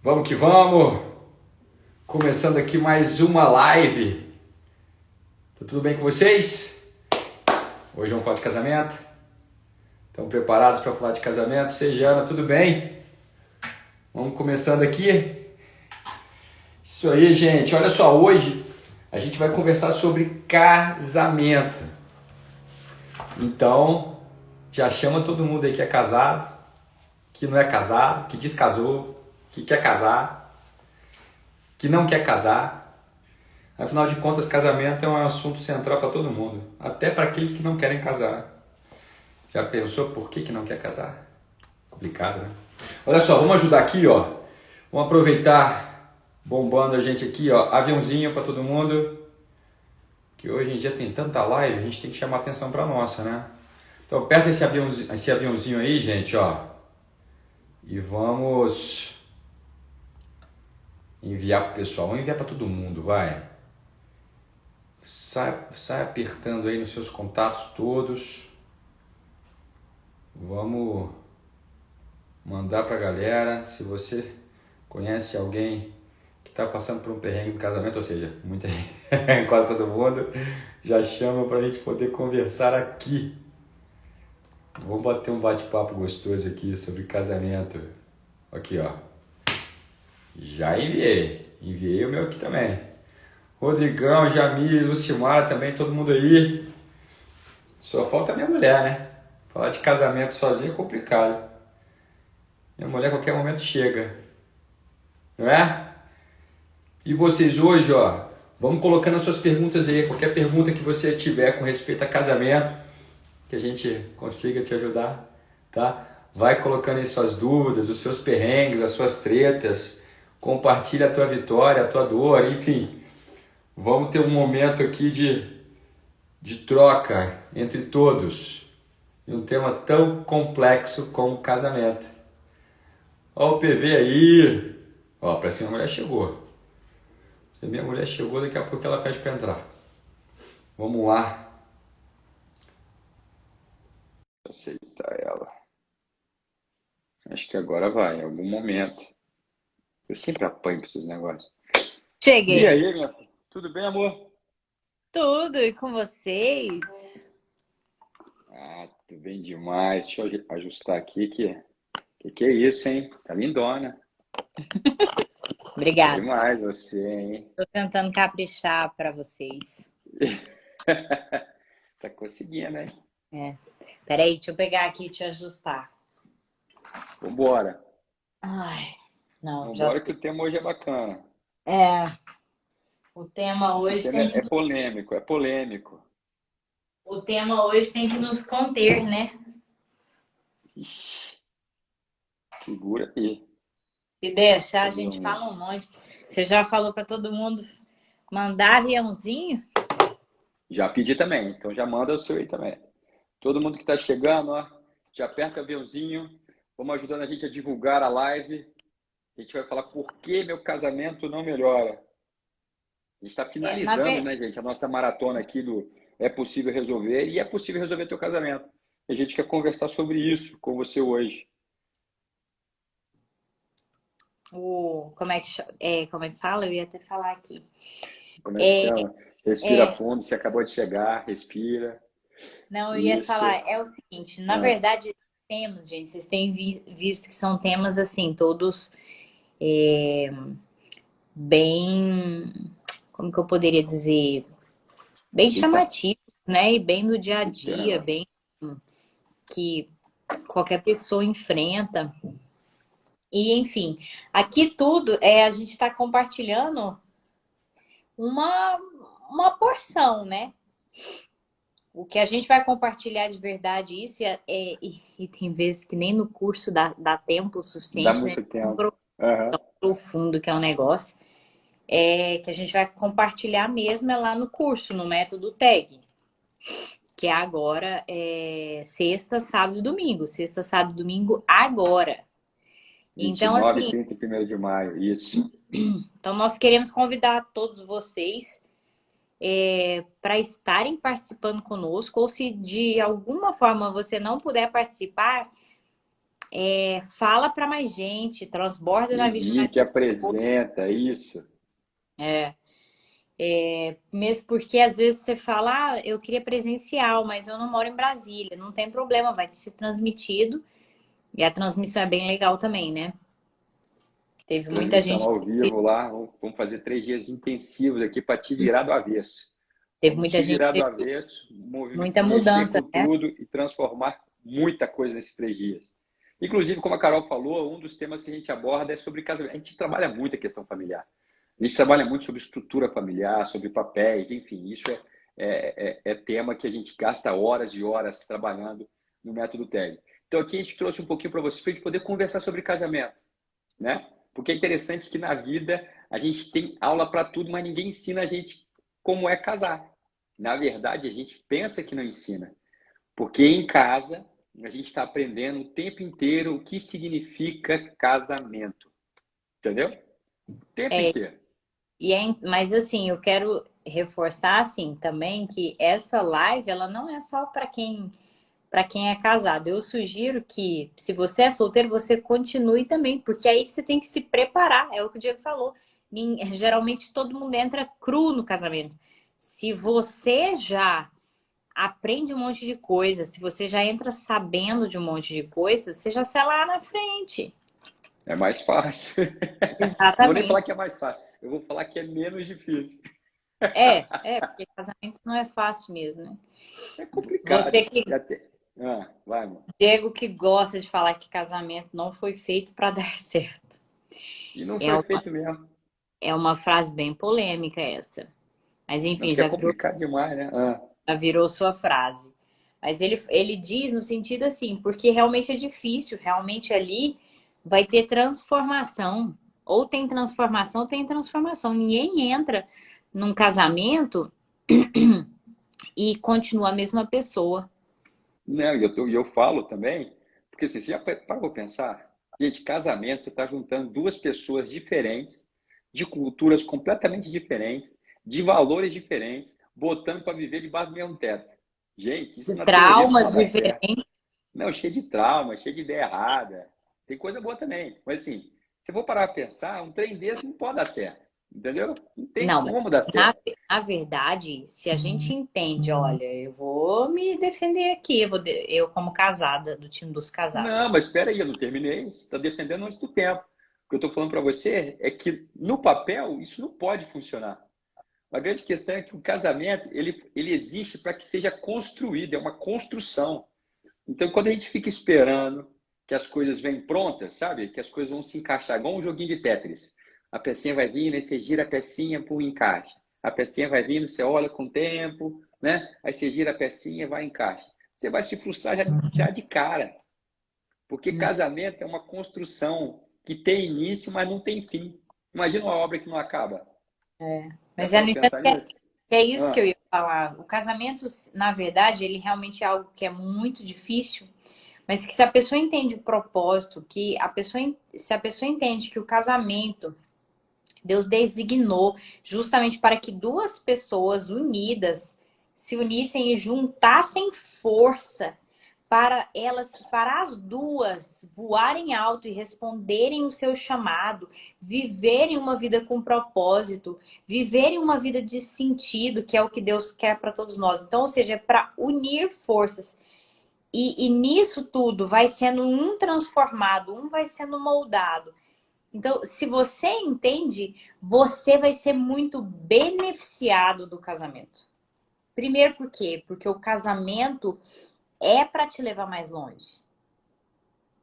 Vamos que vamos! Começando aqui mais uma live. Tá tudo bem com vocês? Hoje vamos falar de casamento. Estão preparados para falar de casamento? Sejana, tudo bem? Vamos começando aqui. Isso aí, gente. Olha só, hoje a gente vai conversar sobre casamento. Então, já chama todo mundo aí que é casado, que não é casado, que descasou, que quer casar, que não quer casar. Afinal de contas, casamento é um assunto central para todo mundo, até para aqueles que não querem casar. Já pensou por que não quer casar? Complicado, né? Olha só, vamos ajudar aqui, ó. Vamos aproveitar bombando a gente aqui, ó. Aviãozinho para todo mundo. Que hoje em dia tem tanta live, a gente tem que chamar atenção para nossa, né? Então aperta esse aviãozinho aí, gente, ó. E vamos enviar pro pessoal. Vamos enviar para todo mundo, vai. Sai apertando aí nos seus contatos todos. Vamos mandar pra galera. Se você conhece alguém que tá passando por um perrengue no casamento, ou seja, muita gente, quase todo mundo, já chama pra gente poder conversar aqui. Vamos bater um bate-papo gostoso aqui sobre casamento. Aqui, ó. Já enviei. Enviei o meu aqui também. Rodrigão, Jamile, Lucimara também, todo mundo aí. Só falta a minha mulher, né? Falar de casamento sozinho é complicado. Minha mulher a qualquer momento chega. Não é? E vocês hoje, ó, vamos colocando as suas perguntas aí. Qualquer pergunta que você tiver com respeito a casamento, que a gente consiga te ajudar, tá? Vai colocando aí suas dúvidas, os seus perrengues, as suas tretas. Compartilha a tua vitória, a tua dor, enfim. Vamos ter um momento aqui de troca entre todos. E um tema tão complexo como o casamento. Ó o PV aí. Ó, parece que minha mulher chegou. Se minha mulher chegou, daqui a pouco ela pede para entrar. Vamos lá. Aceitar ela. Acho que agora vai, em algum momento. Eu sempre apanho para esses negócios. E Cheguei. aí, minha filha? Tudo bem, amor? Tudo, e com vocês? Ah, tudo bem demais. Deixa eu ajustar aqui que é isso, hein? Tá lindona. Tá Obrigada. demais você, hein? Tô tentando caprichar para vocês. Tá conseguindo, hein? É. Peraí, deixa eu pegar aqui e te ajustar. Vambora. Ai, não, já Vambora que sei. o tema hoje é bacana. É, o tema Esse hoje tema tem, é polêmico, é polêmico. o tema hoje tem que nos conter, né? Ixi, segura aí. Se deixar, a Cadê o gente meu? fala um monte. Você já falou para todo mundo mandar aviãozinho? Já pedi também, então já manda o seu aí também. Todo mundo que tá chegando, ó, já aperta o aviãozinho. Vamos ajudando a gente a divulgar a live. A gente vai falar por que meu casamento não melhora. A gente está É, na finalizando, ver... né, gente, a nossa maratona aqui do É Possível Resolver e é possível resolver teu casamento. A gente quer conversar sobre isso com você hoje. como é que fala? Eu ia até falar aqui. Como é que É, chama? Respira é, fundo, você acabou de chegar, respira. Não, eu ia Isso. falar, é o seguinte, na Ah, verdade, temas, gente, vocês têm visto que são temas assim, todos bem, como que eu poderia dizer, bem eita, chamativos, né? E bem do dia a eita dia, negócio. bem que qualquer pessoa enfrenta. E enfim, aqui tudo é a gente está compartilhando uma, uma porção, né? O que a gente vai compartilhar de verdade, isso e tem vezes que nem no curso dá tempo Dá suficiente, né? muito tempo. Aham. Profundo que é o negócio, é que a gente vai compartilhar mesmo é lá no curso, no método TAG, que é agora sexta, sábado e domingo. Sexta, sábado e domingo agora. Então, 29, assim, 30 e 1º de maio. Isso. então nós queremos convidar todos vocês para estarem participando conosco, ou se de alguma forma você não puder participar, fala para mais gente, transborda na vida de Entendi, mais que pessoas. apresenta isso. É, mesmo porque às vezes você fala, eu queria presencial, mas eu não moro em Brasília. Não tem problema, vai ser transmitido. E a transmissão é bem legal também, né? Teve muita Transmissão gente, ao vivo lá. Vamos fazer 3 dias intensivos aqui para te virar do avesso. teve Vamos muita te gente, virar do teve avesso, muita mexer mudança, com né? tudo e transformar muita coisa nesses 3 dias. Inclusive, como a Carol falou, um dos temas que a gente aborda é sobre casamento. A gente trabalha muito a questão familiar. A gente trabalha muito sobre estrutura familiar, sobre papéis, enfim, isso é tema que a gente gasta horas e horas trabalhando no método TEG. Então, aqui a gente trouxe um pouquinho para vocês, para a gente poder conversar sobre casamento, né? Porque é interessante que na vida a gente tem aula para tudo, mas ninguém ensina a gente como é casar. Na verdade, a gente pensa que não ensina, porque em casa a gente está aprendendo o tempo inteiro o que significa casamento, entendeu? O tempo É, inteiro. mas assim, eu quero reforçar assim também que essa live ela não é só para quem é casado. Eu sugiro que se você é solteiro, você continue também, porque aí você tem que se preparar, é o que o Diego falou. Geralmente todo mundo entra cru no casamento. Se você já aprende um monte de coisa, se você já entra sabendo de um monte de coisa, você já sai lá na frente. É mais fácil. Não vou nem Exatamente. falar que é mais fácil, eu vou falar que é menos difícil. Porque casamento não é fácil mesmo, né? É complicado. Você que, E até... vai, amor. Diego, que gosta de falar que casamento não foi feito para dar certo. E não É foi uma, feito mesmo. é uma frase bem polêmica essa. Mas Não, enfim, porque é já virou, complicado demais, né? já virou sua frase. Mas ele diz no sentido assim, porque realmente é difícil, realmente ali vai ter transformação. Ou tem transformação, ou tem transformação. Ninguém entra num casamento e continua a mesma pessoa. Não, e eu falo também, porque assim, você já parou para pensar? Gente, casamento, você está juntando duas pessoas diferentes, de culturas completamente diferentes, de valores diferentes, botando para viver debaixo do mesmo teto. Gente, De isso na teoria não traumas pode dar certo. diferentes. Não, cheio de trauma, cheio de ideia errada. Tem coisa boa também. Mas assim, se eu for parar para pensar, um trem desse não pode dar certo. Entendeu? Não tem Não, mas como dar na, certo. na verdade, se a gente entende, olha, eu vou me defender aqui, eu como casada, do time dos Não, casados. mas espera aí, eu não terminei. Você está defendendo antes do tempo. O que eu estou falando para você é que no papel isso não pode funcionar. A grande questão é que o casamento ele existe para que seja construído, é uma construção. Então, quando a gente fica esperando que as coisas venham prontas, sabe? Que as coisas vão se encaixar, igual um joguinho de Tetris. A pecinha vai vindo, aí você gira a pecinha para o encaixe. A pecinha vai vindo, você olha com o tempo, né? Aí você gira a pecinha, vai encaixe. Você vai se frustrar já de cara. Porque Hum, casamento é uma construção que tem início, mas não tem fim. Imagina uma obra que não acaba. Já Mas é, parou no para entanto, pensar nisso? é isso que eu Ah, ia falar. O casamento, na verdade, ele realmente é algo que é muito difícil, mas que se a pessoa entende o propósito, se a pessoa entende que o casamento, Deus designou justamente para que duas pessoas unidas se unissem e juntassem força para as duas voarem alto e responderem o seu chamado, viverem uma vida com propósito, viverem uma vida de sentido, que é o que Deus quer para todos nós. Então, ou seja, é para unir forças. E nisso tudo vai sendo um transformado, um vai sendo moldado. Então, se você entende, você vai ser muito beneficiado do casamento. Primeiro por quê? Porque o casamento é para te levar mais longe.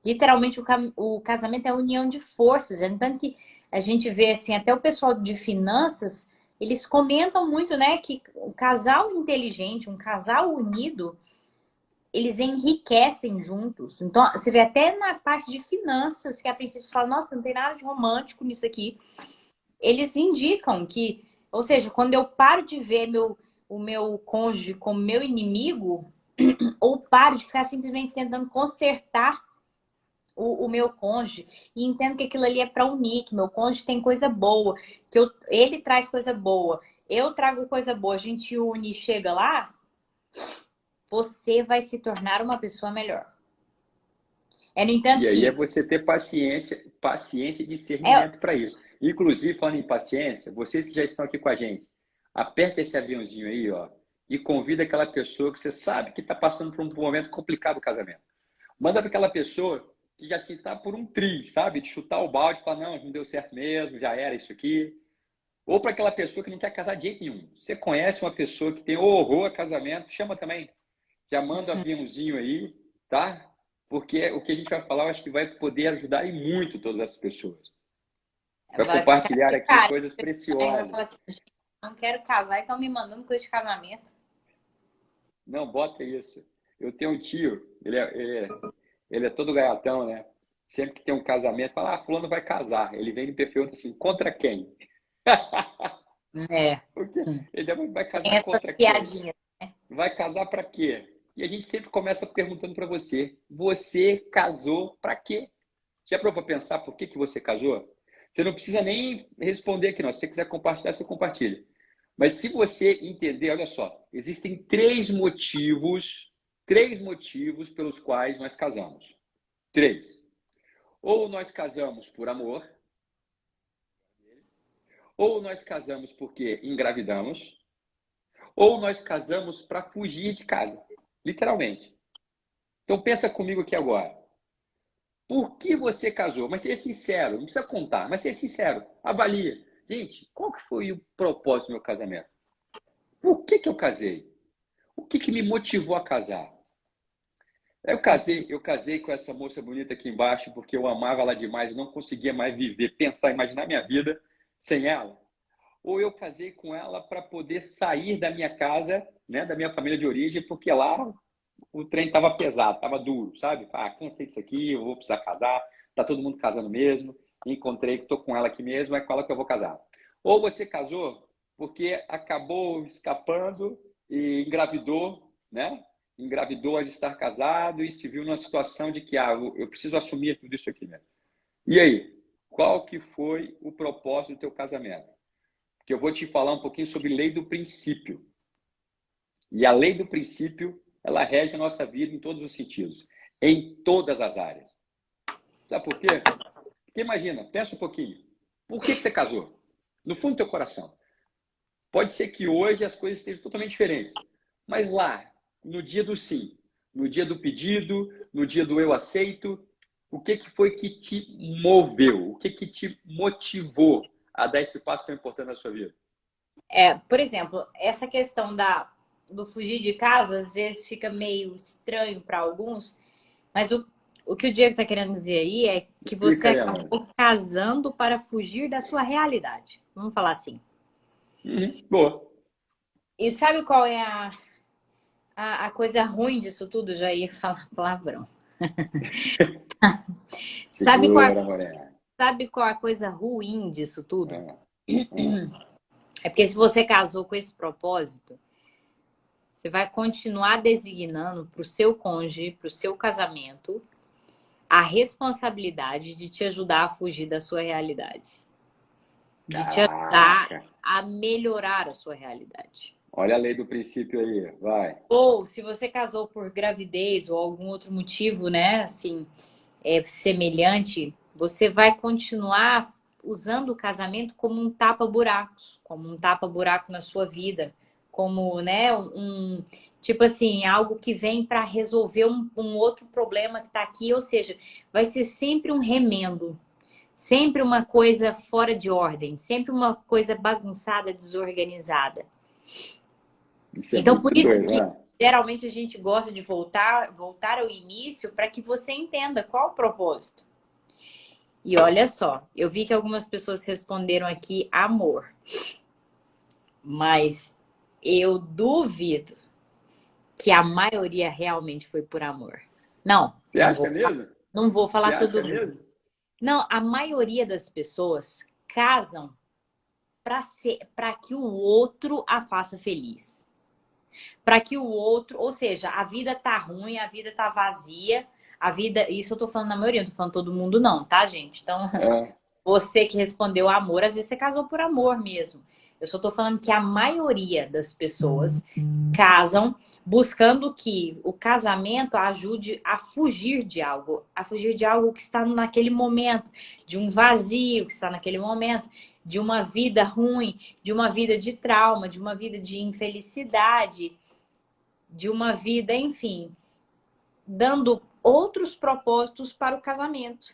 Literalmente, o casamento é a união de forças. É tanto que a gente vê, assim, até o pessoal de finanças, eles comentam muito, né, que um casal inteligente, um casal unido, eles enriquecem juntos. Então, você vê até na parte de finanças, que a princípio você fala, nossa, não tem nada de romântico nisso aqui. Eles indicam que, ou seja, quando eu paro de ver o meu cônjuge como meu inimigo, ou paro de ficar simplesmente tentando consertar o meu cônjuge e entendo que aquilo ali é para unir, que meu cônjuge tem coisa boa, ele traz coisa boa, eu trago coisa boa, a gente une e chega lá, você vai se tornar uma pessoa melhor. No E entanto aí é que você ter paciência e discernimento para isso. Inclusive, falando em paciência, vocês que já estão aqui com a gente, aperta esse aviãozinho aí, ó, e convida aquela pessoa que você sabe que está passando por um momento complicado do casamento. Manda para aquela pessoa que já se está por um triz, sabe? De chutar o balde e falar, não deu certo mesmo, já era isso aqui. Ou para aquela pessoa que não quer casar de jeito nenhum. Você conhece uma pessoa que tem horror a casamento, chama também. Já manda um aviãozinho aí, tá? Porque o que a gente vai falar, eu acho que vai poder ajudar e muito todas essas pessoas. Vai vai ficar compartilhar de aqui cara, coisas né? Vai preciosas. falar assim, gente, não quero casar e estão me mandando coisa de casamento. Não, bota isso. Eu tenho um tio, ele é todo gaiatão, né? Sempre que tem um casamento, fala, fulano vai casar. Ele vem e me pergunta assim, contra quem? É. Porque ele vai Tem casar essas contra quem? piadinhas. Vai casar para quê? E a gente sempre começa perguntando para você, você casou para quê? Já parou para pensar por que você casou? Você não precisa nem responder aqui, não. Se você quiser compartilhar, você compartilha. Mas se você entender, olha só, existem três motivos pelos quais nós casamos. Três. Ou nós casamos por amor, ou nós casamos porque engravidamos, ou nós casamos para fugir de casa, literalmente. Então pensa comigo aqui agora. Por que você casou? Mas seja sincero, não precisa contar, mas seja sincero, avalia. Gente, qual que foi o propósito do meu casamento? Por que eu casei? O que me motivou a casar? Eu casei com essa moça bonita aqui embaixo porque eu amava ela demais, não conseguia mais viver, pensar, imaginar minha vida sem ela. Ou eu casei com ela para poder sair da minha casa, né, da minha família de origem, porque lá o trem estava pesado, estava duro, sabe? Cansei disso aqui, eu vou precisar casar, tá todo mundo casando mesmo, encontrei que estou com ela aqui mesmo, é com ela que eu vou casar. Ou você casou porque acabou escapando e engravidou, né? Engravidou de estar casado e se viu numa situação de que eu preciso assumir tudo isso aqui, né? E aí, qual que foi o propósito do teu casamento? Que eu vou te falar um pouquinho sobre lei do princípio. E a lei do princípio, ela rege a nossa vida em todos os sentidos, em todas as áreas. Sabe por quê? Porque imagina, pensa um pouquinho. Por que você casou? No fundo do teu coração. Pode ser que hoje as coisas estejam totalmente diferentes. Mas lá, no dia do sim, no dia do pedido, no dia do eu aceito, o que foi que te moveu? O que te motivou a dar esse passo tão importante na sua vida? Por exemplo, essa questão do fugir de casa, às vezes fica meio estranho para alguns, mas o que o Diego está querendo dizer aí é que você acabou casando para fugir da sua realidade. Vamos falar assim. Boa. E sabe qual é a coisa ruim disso tudo? Já ia falar palavrão. Sabe qual é a coisa ruim disso tudo? É porque se você casou com esse propósito, você vai continuar designando para o seu cônjuge, para o seu casamento, a responsabilidade de te ajudar a fugir da sua realidade. De te ajudar a melhorar a sua realidade. Olha a lei do princípio aí, vai. Ou se você casou por gravidez ou algum outro motivo, né, assim, semelhante, você vai continuar usando o casamento como um tapa-buracos, como um tapa-buraco na sua vida, como, né, tipo assim, algo que vem para resolver um outro problema que está aqui, ou seja, vai ser sempre um remendo, sempre uma coisa fora de ordem, sempre uma coisa bagunçada, desorganizada. Então, por isso que geralmente a gente gosta de voltar ao início para que você entenda qual o propósito. E olha só, eu vi que algumas pessoas responderam aqui amor. Mas eu duvido que a maioria realmente foi por amor. Não. Você acha mesmo? Não vou falar tudo. Você acha mesmo? Não, a maioria das pessoas casam para que o outro a faça feliz. Para que o outro, ou seja, a vida tá ruim, a vida tá vazia, a vida, isso eu tô falando na maioria, não tô falando todo mundo não, tá, gente? Então, você que respondeu amor, às vezes você casou por amor mesmo. Eu só tô falando que a maioria das pessoas casam buscando que o casamento ajude a fugir de algo que está naquele momento, de um vazio que está naquele momento, de uma vida ruim, de uma vida de trauma, de uma vida de infelicidade, de uma vida, enfim, dando outros propósitos para o casamento.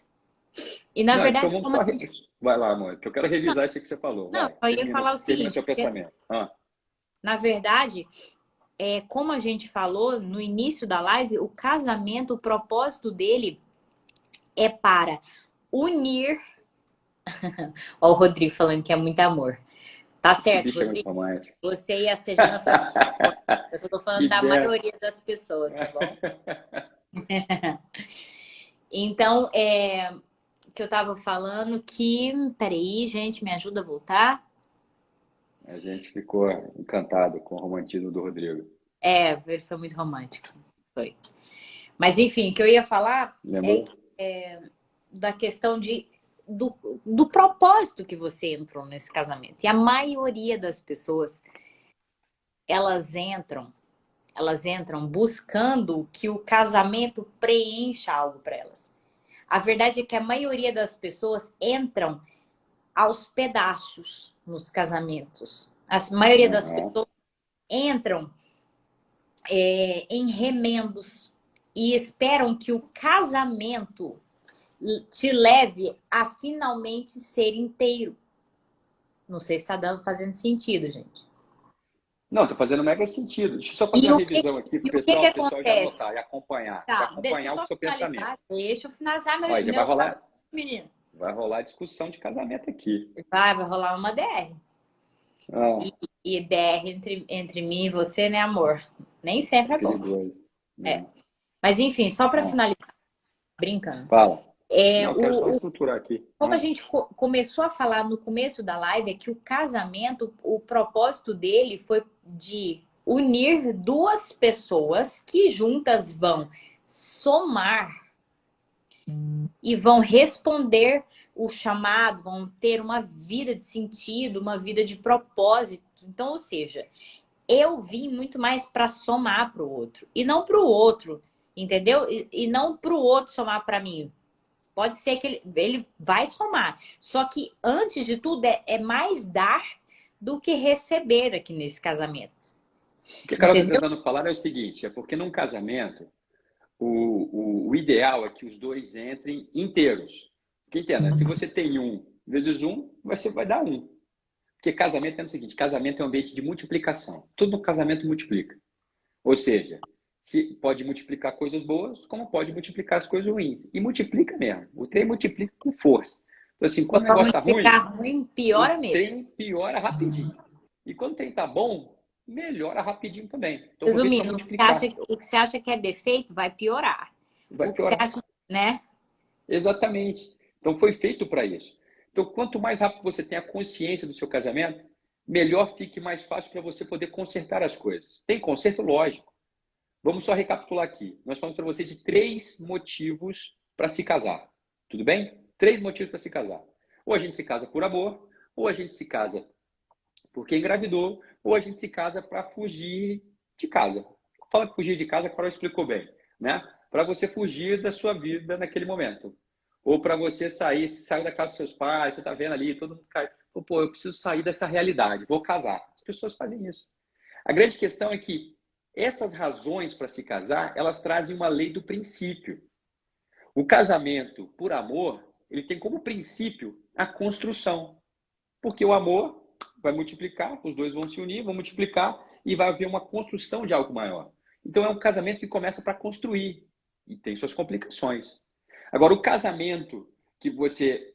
E na Não, então verdade, vamos como a só. gente... Vai lá, amor, que eu quero revisar isso que você falou. Não, Vai, eu ia falar o termina seguinte, seu pensamento. na verdade, como a gente falou no início da live, o casamento, o propósito dele é para unir. Ó, o Rodrigo falando que é muito amor. Tá Esse certo, bicho é muito Rodrigo. romântico. Você e a Sejana foi muito amor. Eu só tô falando Que da dessa. maioria das pessoas, tá bom? Então, que eu tava falando que... Peraí, gente, me ajuda a voltar. A gente ficou encantado com o romantismo do Rodrigo. Ele foi muito romântico. Foi. Mas, enfim, o que eu ia falar Lembrou? da questão do propósito que você entrou nesse casamento. E a maioria das pessoas, elas entram buscando que o casamento preencha algo para elas. A verdade é que a maioria das pessoas entram aos pedaços nos casamentos. A maioria das pessoas entram em remendos e esperam que o casamento te leve a finalmente ser inteiro. Não sei se está fazendo sentido, gente. Não, tá fazendo mega sentido. Deixa eu só fazer E uma o que, revisão aqui e pro o que que pessoal, o pessoal já acontece? anotar e acompanhar. E Tá, deixa eu acompanhar o só seu pensamento. finalizar. Deixa eu finalizar Olha, meu raciocínio, menino. vai rolar discussão de casamento aqui. Vai rolar uma DR. Ah, E DR entre mim e você, né, amor? Nem sempre é é bom. perigoso. Mas enfim, só para Ah, finalizar, brincando. fala. Não, eu quero só estruturar aqui. Como a gente começou a falar no começo da live, é que o casamento, o propósito dele foi de unir duas pessoas que juntas vão somar e vão responder o chamado, vão ter uma vida de sentido, uma vida de propósito. Então, ou seja, eu vim muito mais para somar para o outro e não para o outro, entendeu? E não para o outro somar para mim. Pode ser que ele vai somar. Só que, antes de tudo, é mais dar do que receber aqui nesse casamento. O que a Carol está Entendeu? tentando falar é o seguinte, é porque num casamento, o ideal é que os dois entrem inteiros. Porque entenda, se você tem um vezes um, você vai dar um. Porque casamento é o seguinte, casamento é um ambiente de multiplicação. Tudo no casamento multiplica. Ou seja, se pode multiplicar coisas boas, como pode multiplicar as coisas ruins. E multiplica mesmo. O trem multiplica com força. Então, assim, quando o Vamos negócio está ruim, explicar ruim, o piora mesmo. trem piora rapidinho. E quando o trem está bom, melhora rapidinho também. Então, aproveita para Resumindo, multiplicar. o que você acha que é defeito vai piorar. Vai O que você piorar. acha, né? Exatamente. Então, foi feito para isso. Então, quanto mais rápido você tem a consciência do seu casamento, melhor fique mais fácil para você poder consertar as coisas. Tem conserto? Lógico. Vamos só recapitular aqui. Nós falamos para você de 3 motivos para se casar. Tudo bem? 3 motivos para se casar. Ou a gente se casa por amor, ou a gente se casa porque engravidou, ou a gente se casa para fugir de casa. Fala que fugir de casa, a Carol explicou bem, né? Para você fugir da sua vida naquele momento. Ou para você sair, se saiu da casa dos seus pais, você está vendo ali, todo mundo cai. Pô, eu preciso sair dessa realidade, vou casar. As pessoas fazem isso. A grande questão é que essas razões para se casar, elas trazem uma lei do princípio. O casamento por amor, ele tem como princípio a construção. Porque o amor vai multiplicar, os dois vão se unir, vão multiplicar e vai haver uma construção de algo maior. Então é um casamento que começa para construir e tem suas complicações. Agora, o casamento que você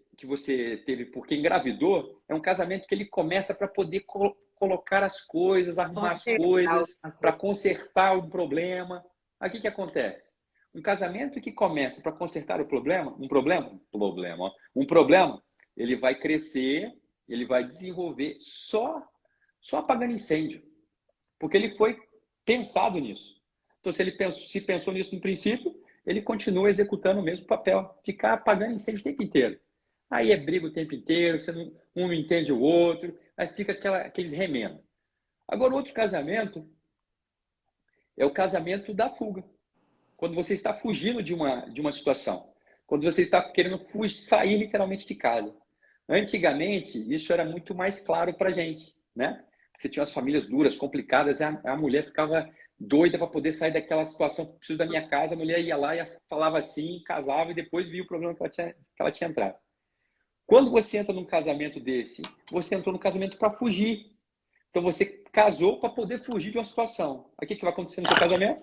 teve porque engravidou é um casamento que ele começa para poder colocar as coisas, arrumar as coisas, para consertar um problema. Aí o que acontece? Um casamento que começa para consertar o problema, ele vai crescer, ele vai desenvolver só apagando incêndio. Porque ele foi pensado nisso. Então, se pensou nisso no princípio, ele continua executando o mesmo papel, ficar apagando incêndio o tempo inteiro. Aí é briga o tempo inteiro, um não entende o outro, aí fica aqueles remendos. Agora, outro casamento, é o casamento da fuga. Quando você está fugindo de uma situação. Quando você está querendo sair literalmente de casa. Antigamente, isso era muito mais claro para a gente, né? Você tinha as famílias duras, complicadas, a mulher ficava doida para poder sair daquela situação, preciso da minha casa, a mulher ia lá e falava assim, casava e depois via o problema que ela tinha entrado. Quando você entra num casamento desse, você entrou no casamento para fugir. Então você casou para poder fugir de uma situação. Aí o que vai acontecer no seu casamento?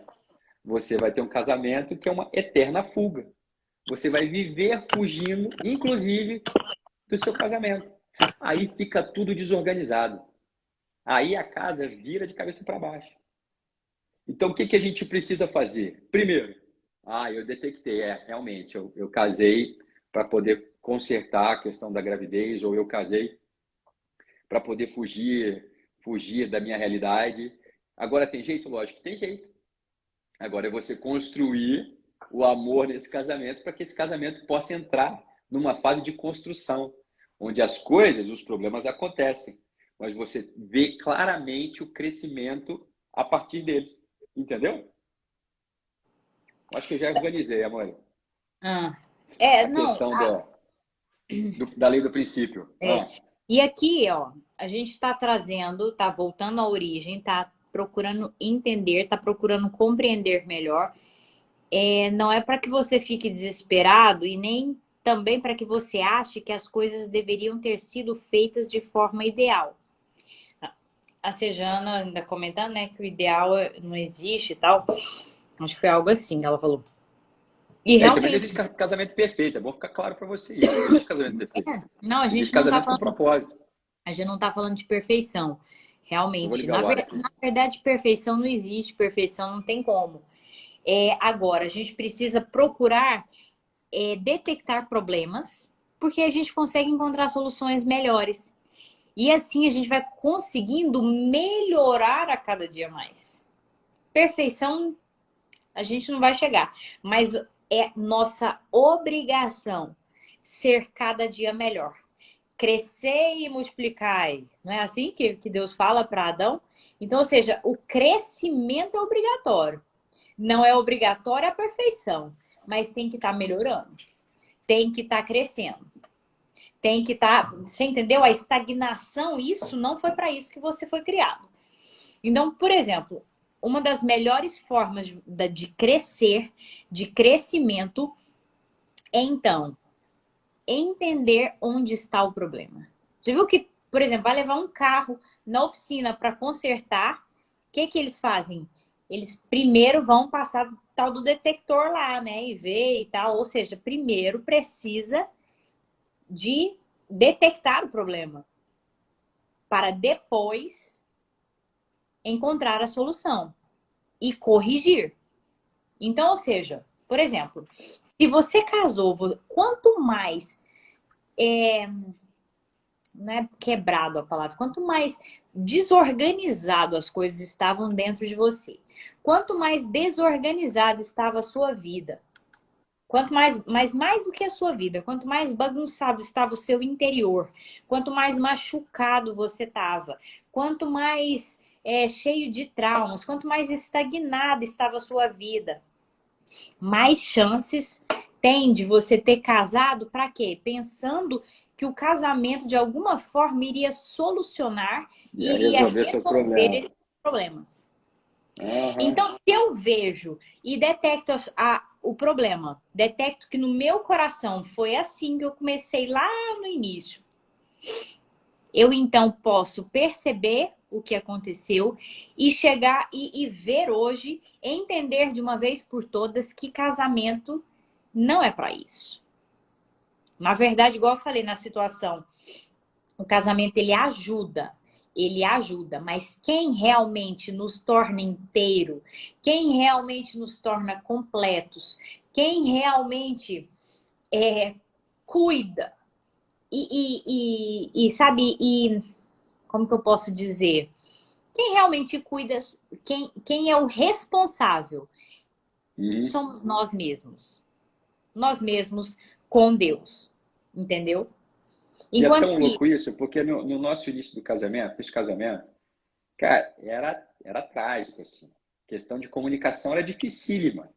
Você vai ter um casamento que é uma eterna fuga. Você vai viver fugindo, inclusive, do seu casamento. Aí fica tudo desorganizado. Aí a casa vira de cabeça para baixo. Então, o que a gente precisa fazer? Primeiro, eu detectei, realmente, eu casei para poder consertar a questão da gravidez, ou eu casei para poder fugir da minha realidade. Agora, tem jeito? Lógico que tem jeito. Agora é você construir o amor nesse casamento para que esse casamento possa entrar numa fase de construção, onde as coisas, os problemas acontecem, mas você vê claramente o crescimento a partir deles. Entendeu? Acho que eu já organizei, amor. A Não. questão da lei do princípio. E aqui, ó, a gente está trazendo, tá voltando à origem, tá procurando entender, tá procurando compreender melhor. Não é para que você fique desesperado e nem também para que você ache que as coisas deveriam ter sido feitas de forma ideal. A Sejana ainda comentando, né, que o ideal não existe e tal. Acho que foi algo assim, ela falou. E também não realmente, existe casamento perfeito, é bom ficar claro para você isso. Não existe casamento perfeito. não, a gente Existe não tá casamento com falando, propósito. a gente não tá falando de perfeição. Eu vou Realmente, ligar o ar aqui. na verdade, perfeição não existe, perfeição não tem como. Agora, a gente precisa procurar detectar problemas, porque a gente consegue encontrar soluções melhores. E assim a gente vai conseguindo melhorar a cada dia mais. Perfeição a gente não vai chegar, mas é nossa obrigação ser cada dia melhor. Crescer e multiplicar. Não é assim que Deus fala para Adão? Então, ou seja, o crescimento é obrigatório. Não é obrigatória a perfeição, mas tem que estar melhorando. Tem que estar crescendo. Tem que estar... Você entendeu? A estagnação, isso não foi para isso que você foi criado. Então, por exemplo, uma das melhores formas de crescer, de crescimento, é, então, entender onde está o problema. Você viu que, por exemplo, vai levar um carro na oficina para consertar, o que eles fazem? Eles primeiro vão passar tal do detector lá, né? E ver e tal. Ou seja, primeiro precisa de detectar o problema para depois encontrar a solução e corrigir. Então, ou seja, por exemplo, se você casou, quanto mais não é quebrado a palavra, quanto mais desorganizado as coisas estavam dentro de você, quanto mais desorganizada estava a sua vida, quanto mais do que a sua vida, quanto mais bagunçado estava o seu interior, quanto mais machucado você estava, quanto mais cheio de traumas, quanto mais estagnada estava a sua vida, mais chances tem de você ter casado para quê? Pensando que o casamento de alguma forma iria solucionar, iria resolver seus resolver problemas. esses problemas. Uhum. Então, se eu vejo e detecto o problema, detecto que no meu coração foi assim que eu comecei lá no início, eu então posso perceber o que aconteceu e chegar e ver hoje, entender de uma vez por todas que casamento não é para isso. Na verdade, igual eu falei na situação, o casamento ele ajuda, mas quem realmente nos torna inteiro, quem realmente nos torna completos, quem realmente cuida e sabe, como que eu posso dizer? Quem realmente cuida, quem é o responsável, somos nós mesmos. Nós mesmos com Deus. Entendeu? E é Enquanto tão que... louco isso, porque no nosso início do casamento, esse casamento, cara, era trágico, assim. Questão de comunicação era dificílima,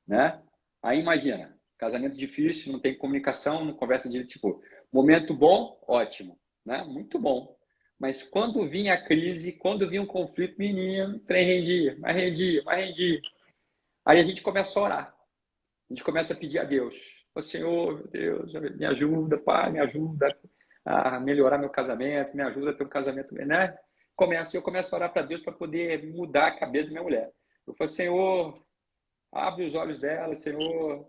né? Aí imagina, casamento difícil, não tem comunicação, não conversa de tipo, momento bom, ótimo, né? Muito bom. Mas quando vinha a crise, quando vinha um conflito, menino, o trem rendia, mais rendia, mais rendia. Aí a gente começa a orar. A gente começa a pedir a Deus. Ô Senhor, meu Deus, me ajuda, Pai, me ajuda a melhorar meu casamento, me ajuda a ter um casamento, né? Eu começo a orar para Deus para poder mudar a cabeça da minha mulher. Eu falo, Senhor, abre os olhos dela, Senhor,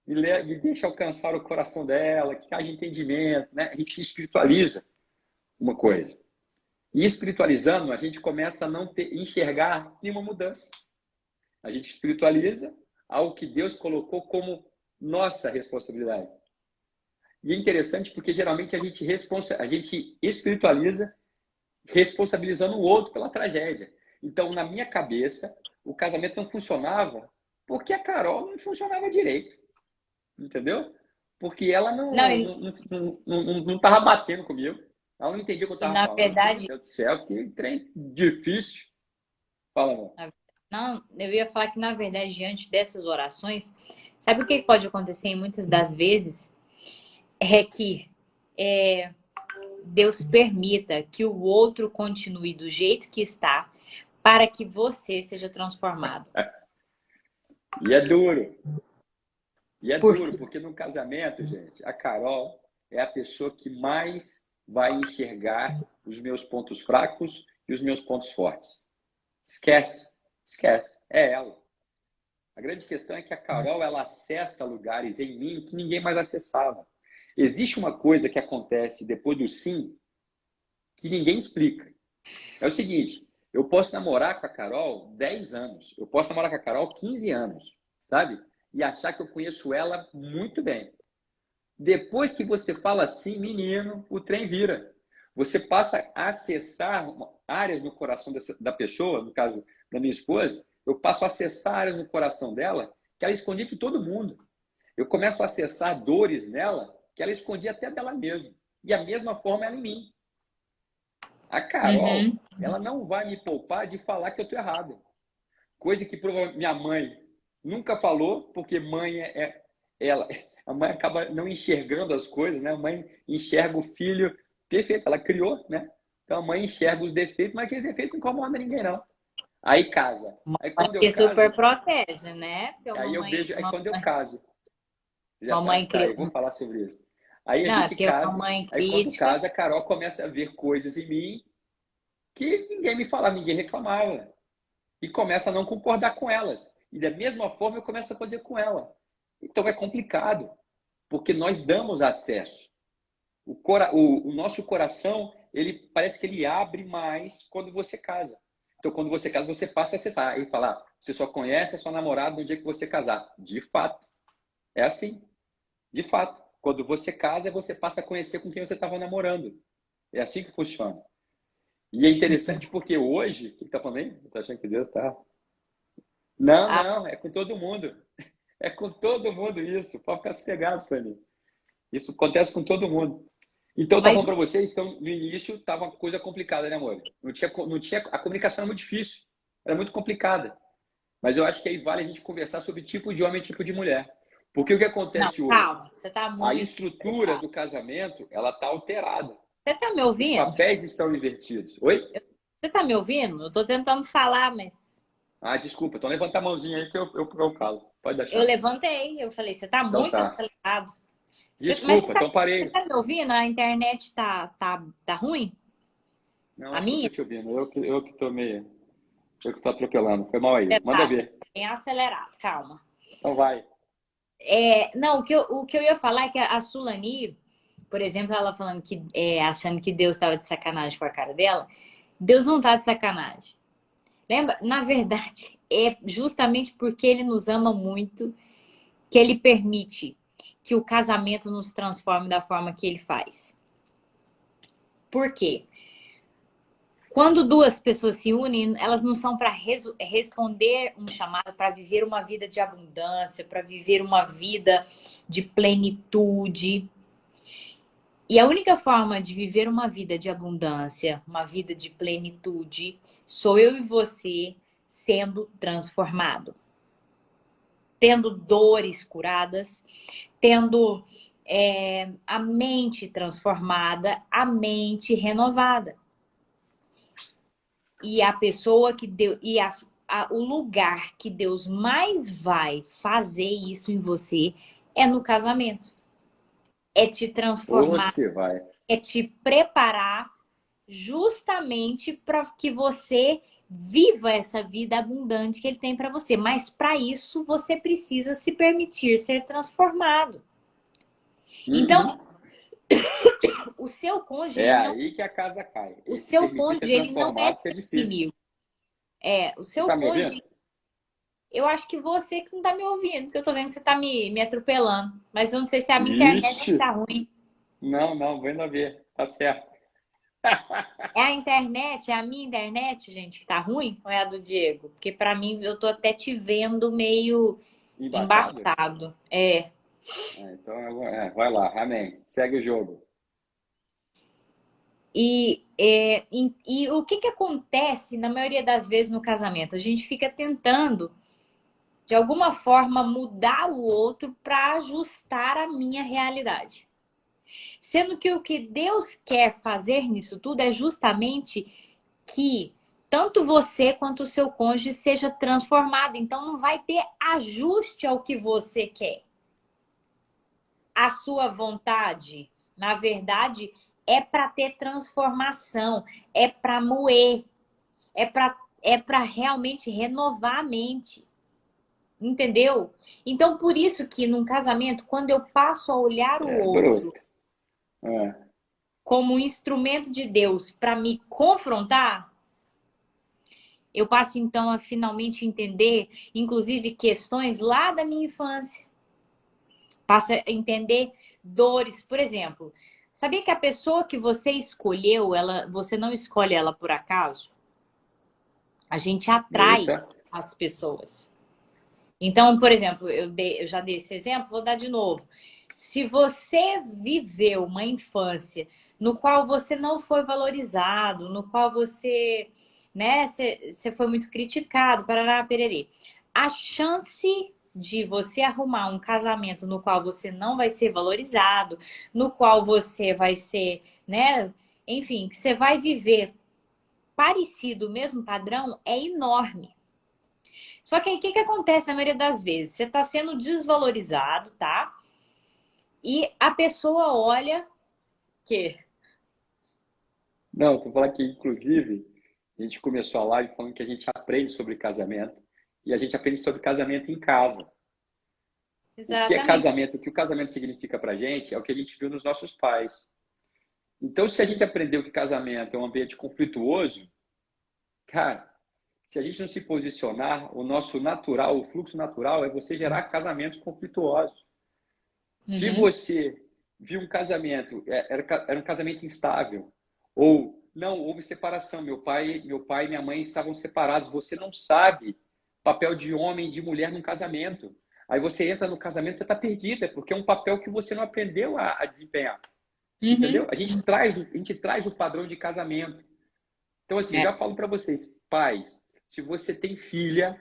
me deixa alcançar o coração dela, que haja entendimento, né? A gente espiritualiza uma coisa. E espiritualizando, a gente começa a não enxergar nenhuma mudança. A gente espiritualiza algo que Deus colocou como nossa responsabilidade. E é interessante porque geralmente a gente espiritualiza responsabilizando o outro pela tragédia. Então, na minha cabeça, o casamento não funcionava porque a Carol não funcionava direito. Entendeu? Porque ela não tava batendo comigo. Ela não entendia o que eu estava na falando. verdade, Meu Deus do céu, que trem difícil. Fala, amor. não, eu ia falar que, na verdade, diante dessas orações, sabe o que pode acontecer muitas das vezes? É que Deus permita que o outro continue do jeito que está para que você seja transformado. E é duro. E é Por duro, quê? porque no casamento, gente, a Carol é a pessoa que mais vai enxergar os meus pontos fracos e os meus pontos fortes. Esquece, esquece. É ela. A grande questão é que a Carol, ela acessa lugares em mim que ninguém mais acessava. Existe uma coisa que acontece depois do sim que ninguém explica. É o seguinte, eu posso namorar com a Carol 10 anos, eu posso namorar com a Carol 15 anos, sabe? E achar que eu conheço ela muito bem. Depois que você fala assim, menino, o trem vira. Você passa a acessar áreas no coração da pessoa, no caso da minha esposa, eu passo a acessar áreas no coração dela que ela escondia de todo mundo. Eu começo a acessar dores nela que ela escondia até dela mesma. E a mesma forma ela em mim. A Carol, ela não vai me poupar de falar que eu estou errado. Coisa que provavelmente minha mãe nunca falou, porque mãe ela. A mãe acaba não enxergando as coisas, né? A mãe enxerga o filho perfeito, ela criou, né? Então a mãe enxerga os defeitos, mas aqueles defeitos não incomodam ninguém, não. Aí casa. Aí quando eu Que super caso, protege, né? Porque aí eu vejo, aí quando eu caso, já mamãe tá, criou. eu vou falar sobre isso. Aí a Não, é gente porque casa, mamãe aí quando crítica. casa, a Carol começa a ver coisas em mim que ninguém me falava, ninguém reclamava. E começa a não concordar com elas. E da mesma forma eu começo a fazer com ela. Então é complicado, porque nós damos acesso. O nosso coração, ele parece que ele abre mais quando você casa. Então, quando você casa, você passa a acessar e falar, você só conhece a sua namorada no dia que você casar. De fato. É assim. De fato. Quando você casa, você passa a conhecer com quem você estava namorando. É assim que funciona. E é interessante porque hoje... O que está falando aí? Tá achando que Deus está... Não, Ah, não. É com todo mundo. É com todo mundo isso. Pode ficar sossegado, Sani. Isso acontece com todo mundo. Então, eu estava mas falando para vocês, então, no início estava uma coisa complicada, né, amor? A comunicação era muito difícil, era muito complicada. Mas eu acho que aí vale a gente conversar sobre tipo de homem e tipo de mulher. Porque o que não, acontece hoje? calma, você tá A muito estrutura estressado. do casamento, ela está alterada. Você tá me Os ouvindo? papéis estão invertidos. Oi? Você tá me ouvindo? Eu tô tentando falar, mas Ah, desculpa. Então levanta a mãozinha aí que eu calo. Pode eu deixar. levantei. Eu falei, você tá Então muito tá. acelerado. Mas Desculpa, então você parei. tá me ouvindo? A internet tá ruim? Não, A acho que eu minha? tô te ouvindo. Eu que tô meio... Eu que tô atropelando. Foi mal aí. Manda Você ver. tá bem acelerado, calma. Então vai. Não, o que eu ia falar é que a Sulani, por exemplo, ela falando que achando que Deus estava de sacanagem com a cara dela, Deus não tá de sacanagem. Lembra? Na verdade, é justamente porque ele nos ama muito que ele permite que o casamento nos transforme da forma que ele faz. Por quê? Quando duas pessoas se unem, elas não são para responder um chamado, para viver uma vida de abundância, para viver uma vida de plenitude. E a única forma de viver uma vida de abundância, uma vida de plenitude, sou eu e você sendo transformado, tendo dores curadas, tendo a mente transformada, a mente renovada. E a pessoa que Deus, o lugar que Deus mais vai fazer isso em você é no casamento. É te transformar, Você vai. é te preparar justamente para que você viva essa vida abundante que ele tem para você. Mas para isso você precisa se permitir ser transformado. Então, o seu cônjuge, É ele não, aí que a casa cai. o Esse seu permitir ser cônjuge, ele não é transformado que é seu difícil. inimigo. O Você seu tá me ouvindo? cônjuge, eu acho que você que não tá me ouvindo, porque eu tô vendo que você tá me atropelando. Mas eu não sei se a minha internet Ixi! está ruim. Não, vendo a ver. Tá certo. É a internet, é a minha internet, gente, que tá ruim? Ou é a do Diego? Porque pra mim eu tô até te vendo meio Embaçado? embaçado. Então, vai lá. Amém. Segue o jogo. E o que acontece na maioria das vezes no casamento? A gente fica tentando, de alguma forma, mudar o outro para ajustar a minha realidade. Sendo que o que Deus quer fazer nisso tudo é justamente que tanto você quanto o seu cônjuge seja transformado. Então não vai ter ajuste ao que você quer. A sua vontade, na verdade, é para ter transformação, é para moer, é para realmente renovar a mente. Entendeu? Então, por isso que num casamento, quando eu passo a olhar o É outro bruto. É. como um instrumento de Deus para me confrontar, eu passo então a finalmente entender, inclusive, questões lá da minha infância. Passo a entender dores, por exemplo. Sabia que a pessoa que você escolheu, você não escolhe ela por acaso? A gente atrai Eita. as pessoas. Então, por exemplo, eu já dei esse exemplo, vou dar de novo. Se você viveu uma infância no qual você não foi valorizado, no qual você, né, você foi muito criticado, parará, pererê, a chance de você arrumar um casamento no qual você não vai ser valorizado, no qual você vai ser, né, enfim, que você vai viver parecido, o mesmo padrão, é enorme. Só que aí o que acontece na maioria das vezes? Você está sendo desvalorizado, tá? E a pessoa olha que. Não, tô falando que, inclusive, a gente começou a live falando que a gente aprende sobre casamento e a gente aprende sobre casamento em casa. O que é Exatamente. casamento? O que o casamento significa pra gente é o que a gente viu nos nossos pais. Então, se a gente aprendeu que casamento é um ambiente conflituoso, cara, se a gente não se posicionar, o nosso natural, o fluxo natural é você gerar casamentos conflituosos. Se Uhum. você viu um casamento, era um casamento instável, ou não, houve separação, meu pai e minha mãe estavam separados, você não sabe papel de homem e de mulher num casamento. Aí você entra no casamento, você está perdida, porque é um papel que você não aprendeu a desempenhar. Uhum. Entendeu? A gente traz o padrão de casamento. Então, assim, eu É. já falo para vocês, pais, se você tem filha,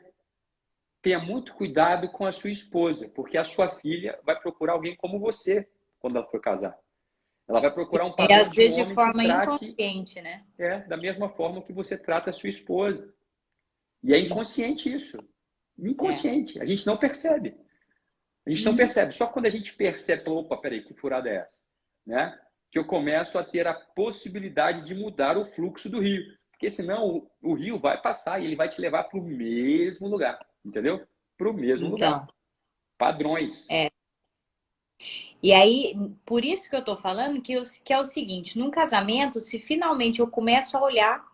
tenha muito cuidado com a sua esposa, porque a sua filha vai procurar alguém como você quando ela for casar. Ela vai procurar um E padrão às de vezes de homem que forma trate inconsciente, né? da mesma forma que você trata a sua esposa. E é inconsciente isso. É. Inconsciente. A gente não percebe. A gente não Uhum. percebe. Só quando a gente percebe, opa, peraí, que furada é essa? Né? Que eu começo a ter a possibilidade de mudar o fluxo do rio. Porque senão o rio vai passar e ele vai te levar para o mesmo lugar. Entendeu? Para o mesmo lugar. Então, Padrões. é. E aí, por isso que eu tô falando que é o seguinte, num casamento, se finalmente eu começo a olhar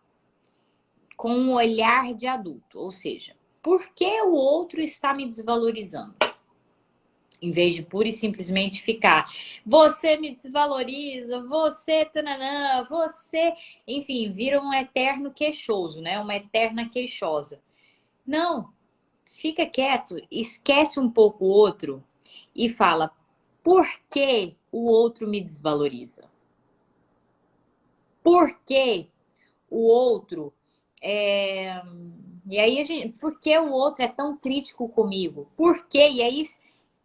com um olhar de adulto, ou seja, por que o outro está me desvalorizando? Em vez de pura e simplesmente ficar, você me desvaloriza, você, tananã, você, enfim, vira um eterno queixoso, né? Uma eterna queixosa. Não, fica quieto, esquece um pouco o outro e fala, por que o outro me desvaloriza? Por que o outro E aí, por que o outro é tão crítico comigo? Por quê? E aí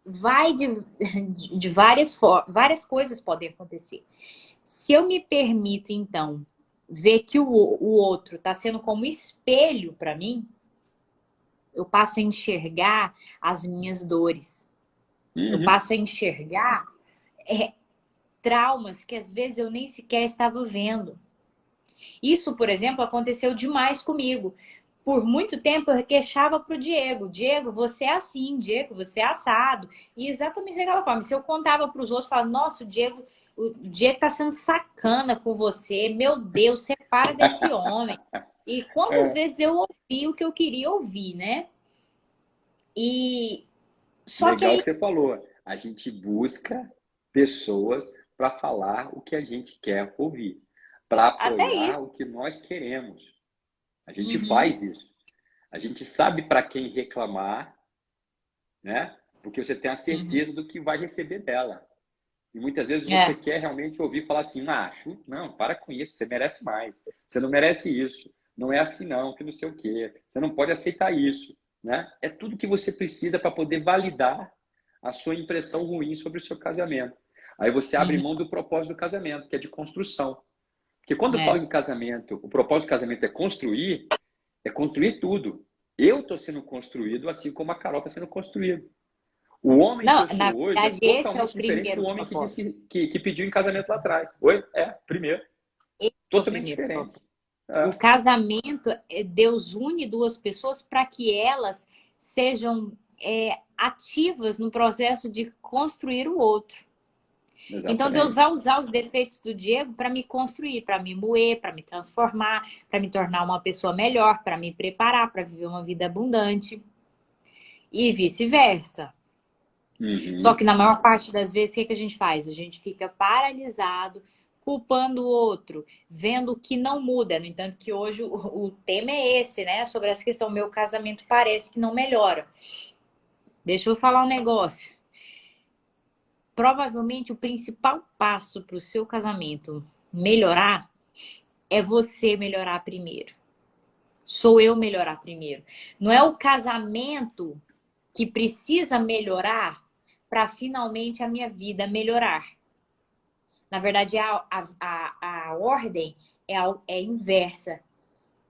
vai de várias coisas podem acontecer. Se eu me permito, então, ver que o outro está sendo como espelho para mim, eu passo a enxergar as minhas dores. Eu Uhum. passo a enxergar traumas que às vezes eu nem sequer estava vendo. Isso, por exemplo, aconteceu demais comigo. Por muito tempo eu queixava pro Diego: Diego, você é assim, Diego, você é assado. E exatamente daquela forma. Se eu contava para os outros, falava: nossa, o Diego tá sendo sacana com você. Meu Deus, separa desse homem. E quantas É. vezes eu ouvi o que eu queria ouvir, né? E só que Legal aí, que você falou. A gente busca pessoas para falar o que a gente quer ouvir, para até isso. apoiar o que nós queremos. A gente Uhum, faz isso. A gente sabe para quem reclamar, né? Porque você tem a uhum. certeza do que vai receber dela. E muitas vezes você É, quer realmente ouvir falar assim, macho, não, para com isso, você merece mais. Você não merece isso. Não é assim não, que não sei o quê. Você não pode aceitar isso, né? É tudo que você precisa para poder validar a sua impressão ruim sobre o seu casamento. Aí você abre uhum, mão do propósito do casamento, que é de construção. Porque quando eu falo é, em casamento, o propósito do casamento é construir tudo. Eu estou sendo construído assim como a Carol está sendo construída. O homem que não, eu na sou hoje é verdade, esse é o totalmente diferente do primeiro homem que propósito. disse que pediu em casamento lá atrás. Oi? É, primeiro. Esse é o Totalmente primeiro diferente. propósito. O É. casamento, Deus une duas pessoas para que elas sejam ativas no processo de construir o outro. Então Deus vai Exatamente. usar os defeitos do Diego para me construir, para me moer, para me transformar, para me tornar uma pessoa melhor, para me preparar para viver uma vida abundante e vice-versa. Só que Uhum. na maior parte das vezes, o que a gente faz? A gente fica paralisado, culpando o outro, vendo que não muda. No entanto, que hoje o tema é esse, né? Sobre essa questão, meu casamento parece que não melhora. Deixa eu falar um negócio. Provavelmente o principal passo para o seu casamento melhorar é você melhorar primeiro. Sou eu melhorar primeiro. Não é o casamento que precisa melhorar para finalmente a minha vida melhorar. Na verdade, a ordem é inversa.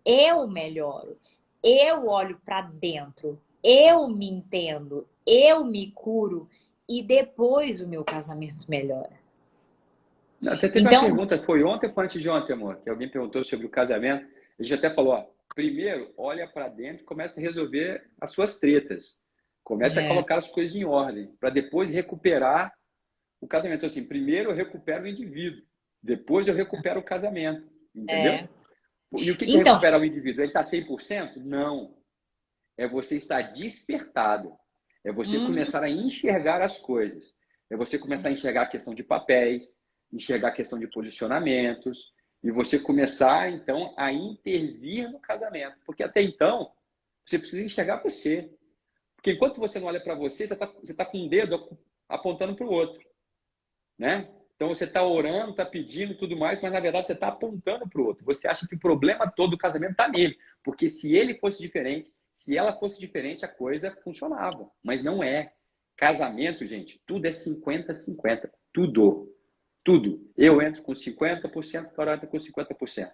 Eu melhoro, eu olho para dentro, eu me entendo, eu me curo e depois o meu casamento melhora. Até teve uma Então, pergunta, foi ontem ou foi antes de ontem, amor? Que alguém perguntou sobre o casamento. A gente até falou, ó, primeiro, olha para dentro e começa a resolver as suas tretas. Começa a é, colocar as coisas em ordem, para depois recuperar o casamento. Assim, primeiro eu recupero o indivíduo, depois eu recupero o casamento, entendeu? é. E o que é Então, recuperar o indivíduo? Ele está 100%? Não. É você estar despertado. É você uhum, começar a enxergar as coisas. É você começar a enxergar a questão de papéis, enxergar a questão de posicionamentos, e você começar, então, a intervir no casamento. Porque até então, você precisa enxergar você. Porque enquanto você não olha para você, você tá com o dedo apontando para o outro, né? Então você está orando, está pedindo tudo mais, mas na verdade você está apontando para o outro. Você acha que o problema todo do casamento está nele, porque se ele fosse diferente, se ela fosse diferente, a coisa funcionava. Mas não é. Casamento, gente, tudo é 50-50. Tudo. Tudo. Eu entro com 50%, a Carol entra com 50%.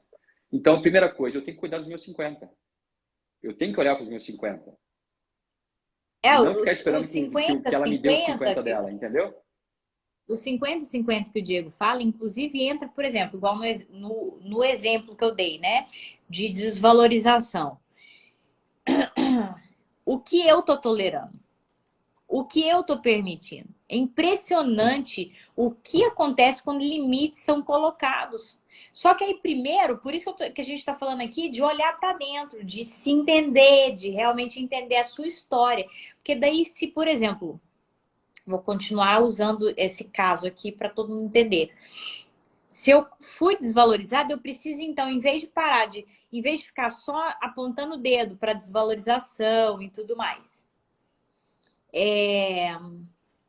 Então, a primeira coisa, eu tenho que cuidar dos meus 50%. Eu tenho que olhar para os meus 50%. E não ficar os esperando que 50, ela me dê os 50, 50 dela, entendeu? os 50 e 50 que o Diego fala, inclusive entra, por exemplo, igual no exemplo que eu dei, né? De desvalorização. O que eu tô tolerando? O que eu tô permitindo? É impressionante o que acontece quando limites são colocados. Só que aí, primeiro, por isso que a gente está falando aqui, de olhar para dentro, de se entender, de realmente entender a sua história. Porque daí, se, por exemplo, vou continuar usando esse caso aqui para todo mundo entender. Se eu fui desvalorizada, eu preciso, então, em vez de ficar só apontando o dedo para desvalorização e tudo mais.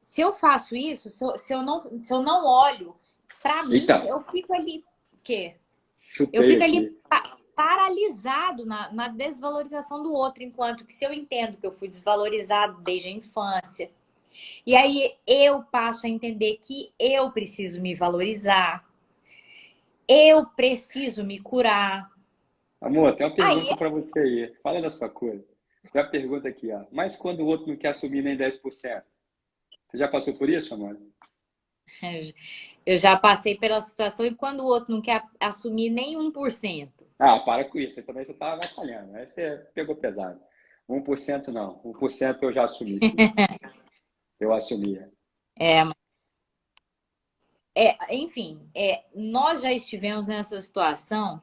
Se eu faço isso, se eu não olho, para mim, Então, eu fico ali, o quê? Eu chutei fico ali aqui. paralisado na desvalorização do outro, enquanto que se eu entendo que eu fui desvalorizado desde a infância, e aí eu passo a entender que eu preciso me valorizar, eu preciso me curar. Amor, tem uma Aí pergunta para você aí. Fala da sua cor. Tem uma pergunta aqui, ó. Mas quando o outro não quer assumir nem 10%? Você já passou por isso, amor? eu já passei pela situação e quando o outro não quer assumir nem 1%. Ah, para com isso. Você também você estava batalhando. Aí você pegou pesado. 1% não. 1% eu já assumi, sim. Eu assumia. É, enfim, nós já estivemos nessa situação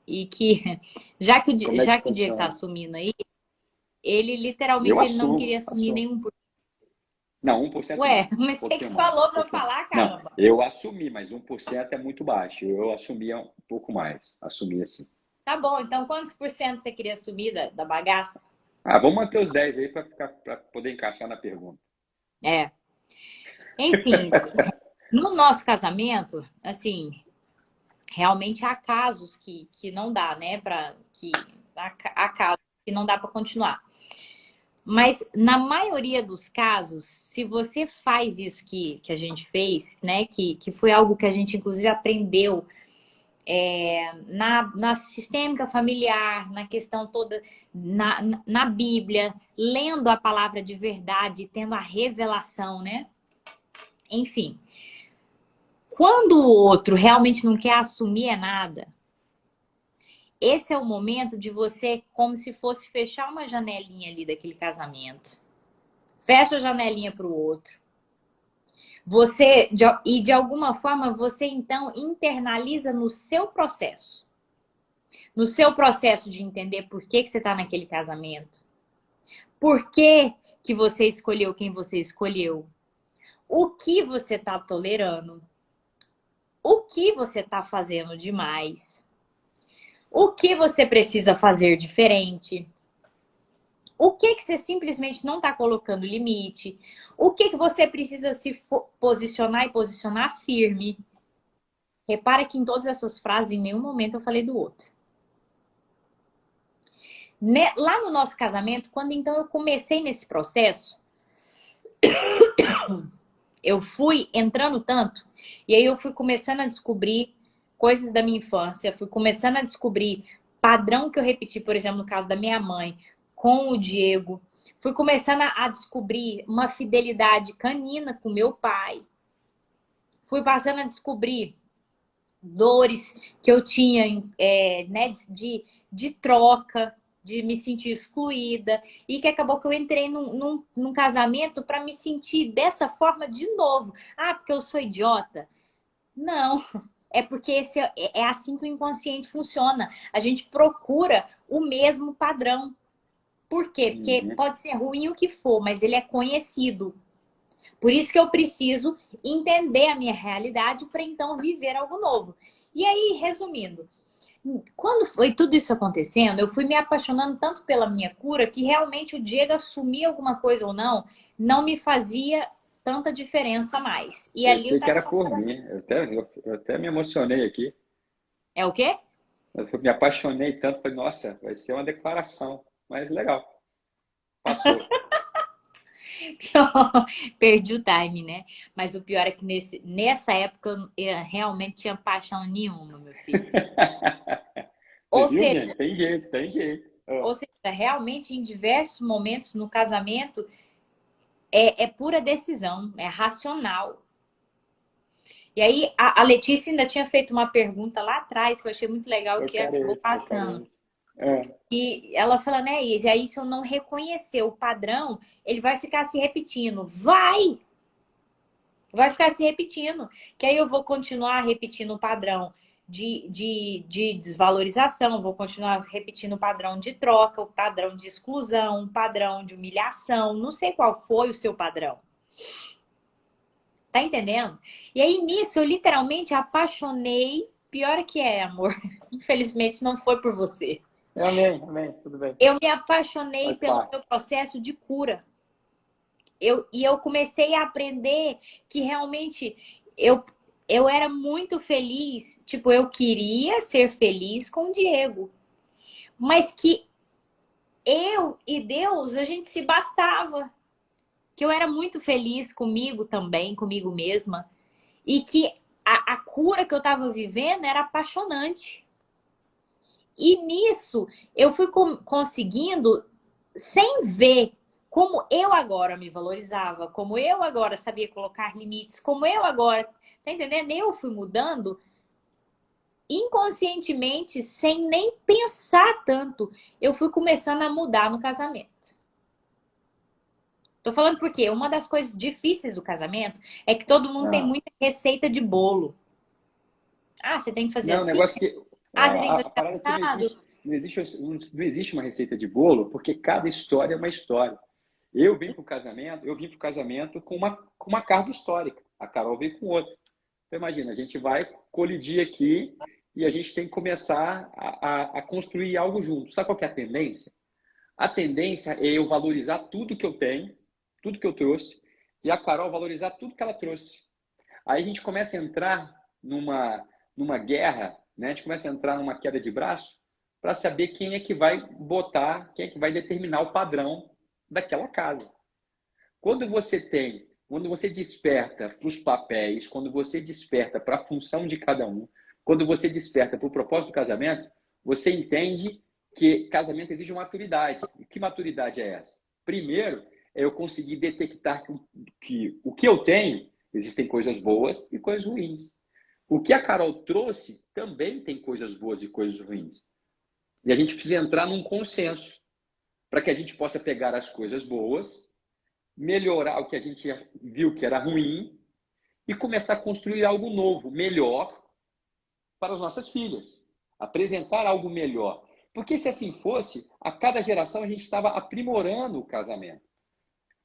e que, Como é que já que o Diego está funciona? assumindo aí, ele Eu literalmente ele não queria assumo, assumir assumo. nenhum. Não, 1% Ué, não. Um mas você que pouquinho mais. falou Um para eu pouquinho. falar, Não, caramba. eu assumi, mas 1% é muito baixo. Eu assumia um pouco mais. Assumia assim. Tá bom, então quantos por cento você queria assumir da bagaça? Ah, vamos manter os 10 aí para poder encaixar na pergunta. É. Enfim, no nosso casamento, assim, realmente há casos que não dá, né? Há casos que não dá para continuar. Mas na maioria dos casos, se você faz isso que a gente fez, né? Que foi algo que a gente inclusive aprendeu na sistêmica familiar, na questão toda, na Bíblia, lendo a palavra de verdade, tendo a revelação, né? Enfim, quando o outro realmente não quer assumir nada, esse é o momento de você, como se fosse fechar uma janelinha ali daquele casamento. Fecha a janelinha para o outro. E de alguma forma, você então internaliza no seu processo. No seu processo de entender por que você está naquele casamento. Por que você escolheu quem você escolheu. O que você está tolerando. O que você está fazendo demais. O que você precisa fazer diferente. O que você simplesmente não está colocando limite? O que você precisa se posicionar e posicionar firme? Repara que em todas essas frases, em nenhum momento eu falei do outro. Lá no nosso casamento, quando então eu comecei nesse processo, eu fui entrando tanto, e aí eu fui começando a descobrir coisas da minha infância, fui começando a descobrir padrão que eu repeti, por exemplo, no caso da minha mãe, com o Diego. Fui começando a descobrir uma fidelidade canina com meu pai. Fui passando a descobrir dores que eu tinha né, de troca, de me sentir excluída. E que acabou que eu entrei num casamento para me sentir dessa forma de novo. Ah, porque eu sou idiota? Não. É porque é assim que o inconsciente funciona. A gente procura o mesmo padrão. Por quê? Porque Uhum. pode ser ruim o que for, mas ele é conhecido. Por isso que eu preciso entender a minha realidade para então viver algo novo. E aí, resumindo, quando foi tudo isso acontecendo, eu fui me apaixonando tanto pela minha cura que realmente o Diego assumir alguma coisa ou não me fazia tanta diferença mais. E ali eu Pensei que tava era com por mim. Eu até me emocionei aqui. É o quê? Eu me apaixonei tanto, falei, nossa, vai ser uma declaração. Mas legal, passou. Perdi o time, né? Mas o pior é que nessa época eu realmente tinha paixão nenhuma, meu filho. Você Ou viu, seja, gente? Tem jeito, tem jeito. Ah, realmente em diversos momentos no casamento é pura decisão, é racional. E aí a Letícia ainda tinha feito uma pergunta lá atrás que eu achei muito legal eu que quero acabou esse, eu quero passando. esse. Ah, E ela fala, né, e aí se eu não reconhecer o padrão, ele vai ficar se repetindo. Vai ficar se repetindo. Que aí eu vou continuar repetindo o padrão de desvalorização, vou continuar repetindo o padrão de troca, o padrão de exclusão, o padrão de humilhação. Não sei qual foi o seu padrão. Tá entendendo? E aí, nisso, eu literalmente apaixonei. Pior que amor. Infelizmente, não foi por você. amém, amém, tudo bem. Eu me apaixonei Faz pelo parte. meu processo de cura. Eu comecei a aprender que realmente eu era muito feliz. Tipo, eu queria ser feliz com o Diego. mas que eu e Deus, a gente se bastava. Que eu era muito feliz comigo também, comigo mesma. E que a cura que eu estava vivendo era apaixonante. E nisso eu fui conseguindo, sem ver como eu agora me valorizava, como eu agora sabia colocar limites, como eu agora, tá entendendo? Eu fui mudando inconscientemente, sem nem pensar tanto, eu fui começando a mudar no casamento. Tô falando porque uma das coisas difíceis do casamento é que todo mundo tem Ah. muita receita de bolo. Ah, você tem que fazer Não, o assim? negócio que Ah, você tem que a fazer parada é que assado? não existe uma receita de bolo, porque cada história é uma história. Eu vim pro casamento com uma carga histórica. A Carol veio com outra. Então, imagina, a gente vai colidir aqui e a gente tem que começar a construir algo junto. Sabe qual que é a tendência? A tendência é eu valorizar tudo que eu tenho, tudo que eu trouxe, e a Carol valorizar tudo que ela trouxe. Aí a gente começa a entrar numa guerra, né? A gente começa a entrar numa queda de braço para saber quem é que vai botar, quem é que vai determinar o padrão daquela casa. Quando você desperta para os papéis, quando você desperta para a função de cada um, quando você desperta para o propósito do casamento, você entende que casamento exige maturidade. E que maturidade é essa? Primeiro, é eu conseguir detectar que o que eu tenho, existem coisas boas e coisas ruins. O que a Carol trouxe também tem coisas boas e coisas ruins. E a gente precisa entrar num consenso para que a gente possa pegar as coisas boas, melhorar o que a gente viu que era ruim e começar a construir algo novo, melhor para as nossas filhas. Apresentar algo melhor. Porque se assim fosse, a cada geração a gente estava aprimorando o casamento.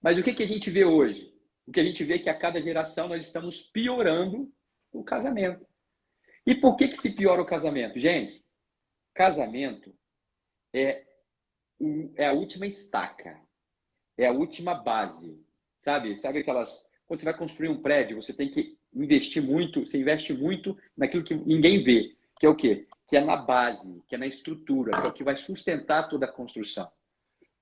Mas o que a gente vê hoje? O que a gente vê é que a cada geração nós estamos piorando o casamento. E por que se piora o casamento? Gente, casamento é, é a última estaca, é a última base. Sabe aquelas. Quando você vai construir um prédio, você tem que investir muito, você investe muito naquilo que ninguém vê, que é o quê? Que é na base, que é na estrutura, que é o que vai sustentar toda a construção.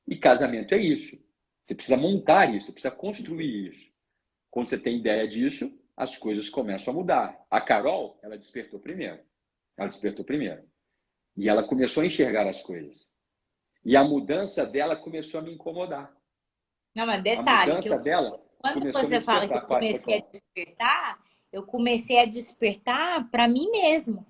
E casamento é isso. Você precisa montar isso, você precisa construir isso. Quando você tem ideia disso, as coisas começam a mudar. A Carol, ela despertou primeiro. Ela despertou primeiro. E ela começou a enxergar as coisas. E a mudança dela começou a me incomodar. Não, mas A detalhe, mudança dela quando começou a me você fala que despertar. Pode falar. eu comecei a despertar para mim mesmo.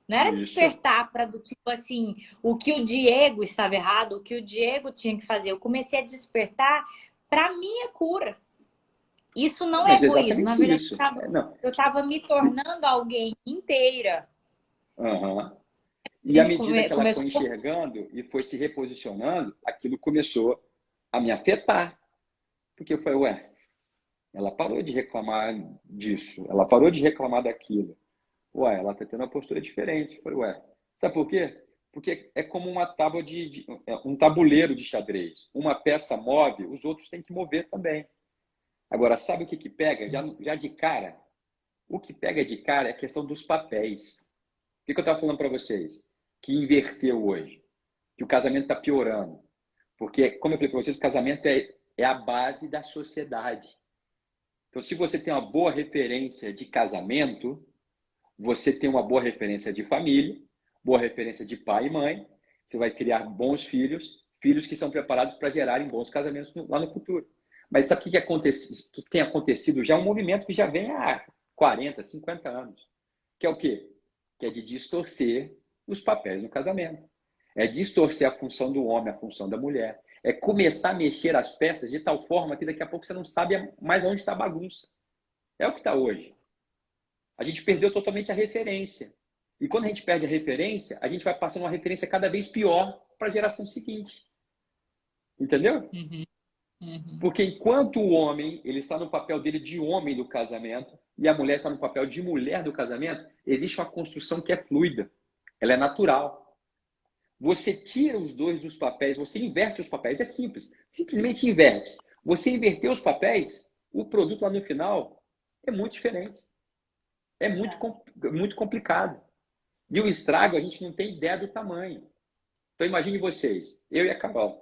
Não era Isso. despertar para do tipo assim, o que o Diego estava errado, o que o Diego tinha que fazer. Eu comecei a despertar para minha cura. Isso não é Mas é egoísmo. Na exatamente verdade, isso. Não. eu estava me tornando alguém inteira. Uhum. A E à gente medida que ela foi começou. enxergando e foi se reposicionando, aquilo começou a me afetar. Porque eu falei, ué, ela parou de reclamar disso, ela parou de reclamar daquilo. Ué, ela está tendo uma postura diferente. Eu falei, ué, sabe por quê? Porque é como uma tábua um tabuleiro de xadrez. Uma peça move, os outros têm que mover também. Agora, sabe o que pega? Já de cara, o que pega de cara é a questão dos papéis. O que eu estava falando para vocês? Que inverteu hoje. Que o casamento está piorando. Porque, como eu falei para vocês, o casamento é a base da sociedade. Então, se você tem uma boa referência de casamento, você tem uma boa referência de família, boa referência de pai e mãe, você vai criar bons filhos, filhos que são preparados para gerarem bons casamentos lá no futuro. Mas sabe o que tem acontecido? Já é um movimento que já vem há 40, 50 anos. Que é o quê? Que é de distorcer os papéis no casamento. É distorcer a função do homem, a função da mulher. É começar a mexer as peças de tal forma que daqui a pouco você não sabe mais onde está a bagunça. É o que está hoje. A gente perdeu totalmente a referência. E quando a gente perde a referência, a gente vai passando uma referência cada vez pior para a geração seguinte. Entendeu? Uhum, uhum. Porque enquanto o homem ele está no papel dele de homem do casamento e a mulher está no papel de mulher do casamento, existe uma construção que é fluida. Ela é natural. Você tira os dois dos papéis, você inverte os papéis. É simples. Simplesmente inverte. Você inverter os papéis, o produto lá no final é muito diferente. É muito complicado. E o estrago, a gente não tem ideia do tamanho. Então imagine vocês, eu e a Carol.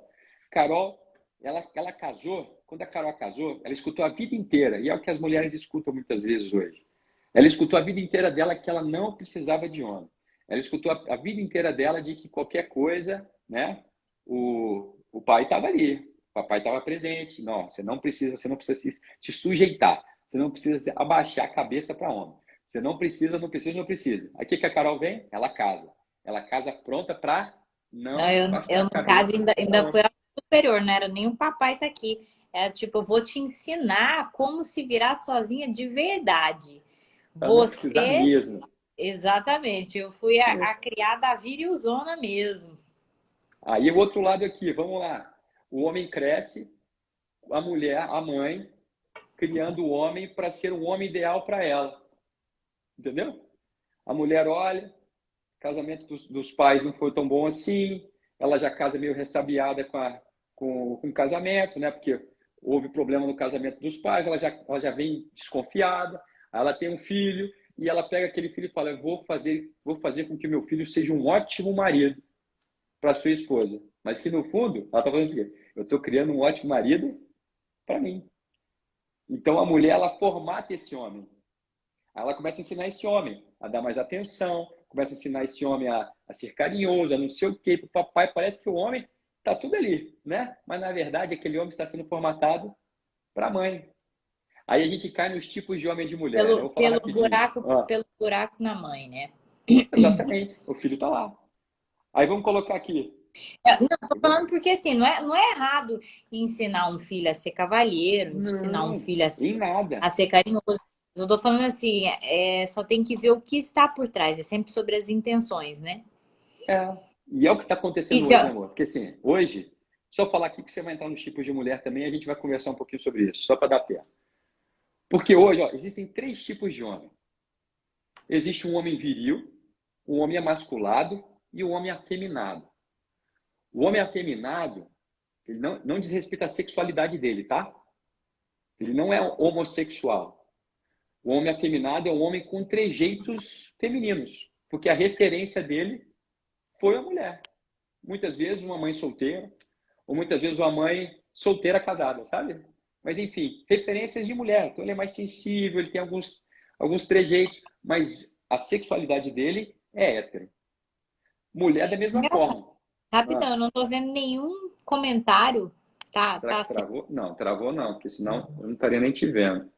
Carol, ela casou, quando a Carol casou, ela escutou a vida inteira, e é o que as mulheres escutam muitas vezes hoje. Ela escutou a vida inteira dela que ela não precisava de homem. Ela escutou a vida inteira dela de que qualquer coisa, né, o pai estava ali, o papai estava presente. Não, você não precisa se sujeitar, você não precisa abaixar a cabeça para homem. Você não precisa, não precisa, não precisa. Aqui que a Carol vem, ela casa. Ela casa pronta para Não, não baixar a no caso, cabeça ainda para foi homem. a superior, não era nem o papai tá aqui. É tipo, eu vou te ensinar como se virar sozinha de verdade. Para não precisar Você, mesmo. exatamente, eu fui a Isso. criada viriozona mesmo. Aí o outro lado aqui, vamos lá. O homem cresce, a mulher, a mãe, criando o homem para ser um homem ideal para ela. Entendeu? A mulher olha, o casamento dos pais não foi tão bom assim, ela já casa meio ressabiada com o casamento, né? Porque houve problema no casamento dos pais, ela já vem desconfiada, aí ela tem um filho, e ela pega aquele filho e fala, eu vou fazer com que meu filho seja um ótimo marido para sua esposa. Mas que no fundo, ela está falando assim, eu estou criando um ótimo marido para mim. Então a mulher, ela formata esse homem. Aí ela começa a ensinar esse homem a dar mais atenção, começa a ensinar esse homem a ser carinhoso, a não sei o quê. Para o papai parece que o homem está tudo ali, né? Mas na verdade aquele homem está sendo formatado para a mãe. Aí a gente cai nos tipos de homem e de mulher. Eu vou falar rapidinho. Pelo buraco na mãe, né? Exatamente, o filho está lá. Aí vamos colocar aqui. Não, tô falando porque assim, não é errado ensinar um filho a ser cavalheiro, ensinar um Não, filho em nada. a ser carinhoso. Eu tô falando assim, só tem que ver o que está por trás, é sempre sobre as intenções, né? É. E é o que está acontecendo hoje, né, amor? Porque assim, hoje, só falar aqui que você vai entrar nos tipos de mulher também, a gente vai conversar um pouquinho sobre isso, só para dar pé. Porque hoje, ó, existem 3 tipos de homem. Existe um homem viril, um homem emasculado e um homem afeminado. O homem afeminado, ele não diz respeito à sexualidade dele, tá? Ele não é homossexual. O homem afeminado é um homem com trejeitos femininos, porque a referência dele foi a mulher. Muitas vezes uma mãe solteira, ou muitas vezes uma mãe solteira casada, sabe? Mas enfim, referências de mulher. Então ele é mais sensível, ele tem alguns trejeitos, mas a sexualidade dele é hétero. Mulher da mesma Engraçado. forma. Rapidão, Ah, eu não tô vendo nenhum comentário. será que travou? Não, travou não, porque senão eu não estaria nem te vendo.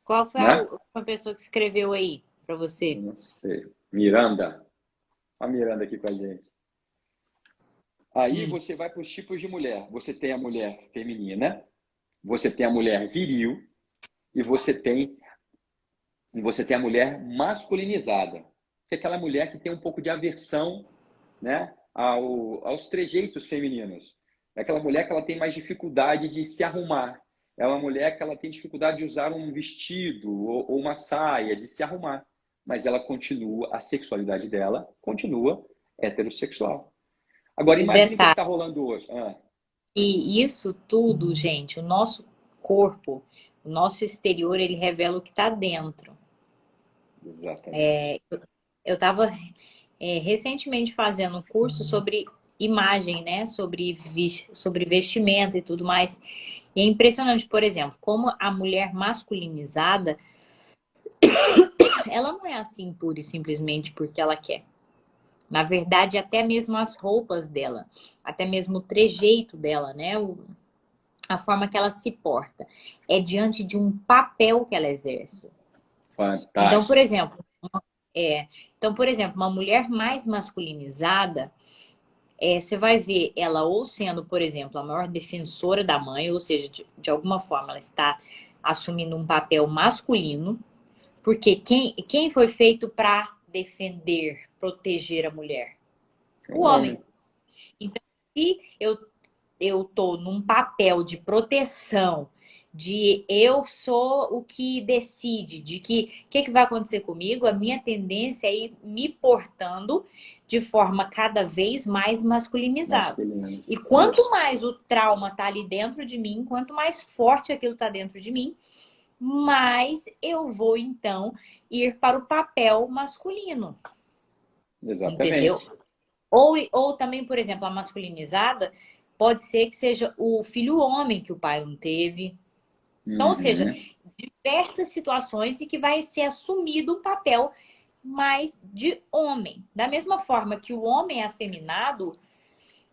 Qual foi a Né? última pessoa que escreveu aí pra você? Não sei. Miranda. A Miranda aqui com a gente. Aí Hum. você vai para os tipos de mulher. Você tem a mulher feminina, você tem a mulher viril e você tem a mulher masculinizada, que é aquela mulher que tem um pouco de aversão, né, aos trejeitos femininos. É aquela mulher que ela tem mais dificuldade de se arrumar. É uma mulher que ela tem dificuldade de usar um vestido ou uma saia, de se arrumar. Mas ela continua, a sexualidade dela continua heterossexual. Agora, E imagine o que detalhe, está rolando hoje. Ah, e isso tudo, gente, o nosso corpo, o nosso exterior, ele revela o que está dentro. exatamente. Eu estava recentemente fazendo um curso sobre imagem, né? Sobre vestimenta e tudo mais. E é impressionante, por exemplo, como a mulher masculinizada, ela não é assim pura e simplesmente porque ela quer. Na verdade, até mesmo as roupas dela, até mesmo o trejeito dela, né? A forma que ela se porta, é diante de um papel que ela exerce. Então, por Fantástico. exemplo, uma mulher mais masculinizada, você vai ver ela ou sendo, por exemplo, a maior defensora da mãe, ou seja, de alguma forma ela está assumindo um papel masculino, porque quem foi feito para defender, proteger a mulher? É O um homem. homem. Então, se eu tô num papel de proteção, de eu sou o que decide, de que vai acontecer comigo, a minha tendência é ir me portando de forma cada vez mais masculinizada. Masculino. E quanto Isso. mais o trauma tá ali dentro de mim, quanto mais forte aquilo tá dentro de mim, mais eu vou então ir para o papel masculino. Entendeu? Exatamente. Ou também, por exemplo, a masculinizada pode ser que seja o filho homem que o pai não teve. Então, ou seja, Uhum. diversas situações e que vai ser assumido um papel mais de homem. Da mesma forma que o homem afeminado,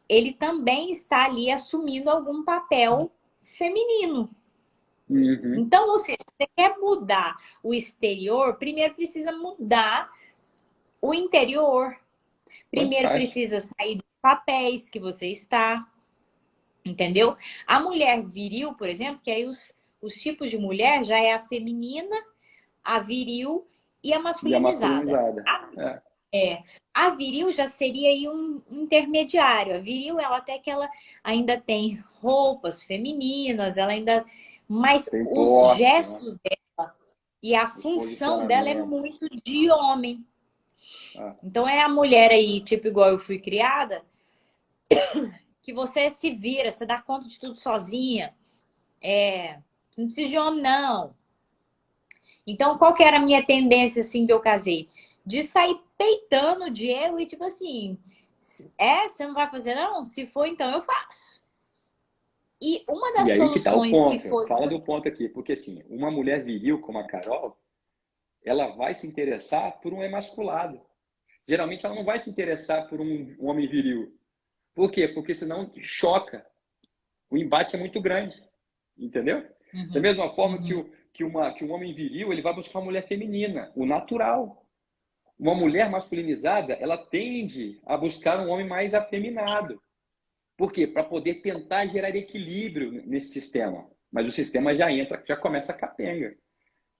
ele também está ali assumindo algum papel feminino. Uhum. Então, ou seja, você quer mudar o exterior, primeiro precisa mudar o interior. Primeiro Fantástico. precisa sair dos papéis que você está, entendeu? A mulher viril, por exemplo, que aí os tipos de mulher já é a feminina, a viril e a E a masculinizada. masculinizada. É. A viril já seria aí um intermediário. A viril, ela até que ela ainda tem roupas femininas, ela ainda. Mas Tem os porte, né? gestos e a Os função dela é posicionamentos. muito de homem. Ah, Então é a mulher aí, tipo igual eu fui criada, que você se vira, você dá conta de tudo sozinha. Não precisa de homem, não. Então, qual que era a minha tendência, assim, que eu casei? De sair peitando o Diego e, tipo assim, você não vai fazer, não? Se for, então eu faço. E uma e das aí que tá o soluções que ponto. foi. Fala do ponto aqui, porque assim, uma mulher viril como a Carol, ela vai se interessar por um emasculado. Geralmente ela não vai se interessar por um homem viril. Por quê? Porque senão choca. O embate é muito grande. Entendeu? Da Uhum, mesma forma uhum. que um homem viril, ele vai buscar uma mulher feminina, o natural. Uma mulher masculinizada, ela tende a buscar um homem mais afeminado. Por quê? Para poder tentar gerar equilíbrio nesse sistema. Mas o sistema já entra, já começa a capenga.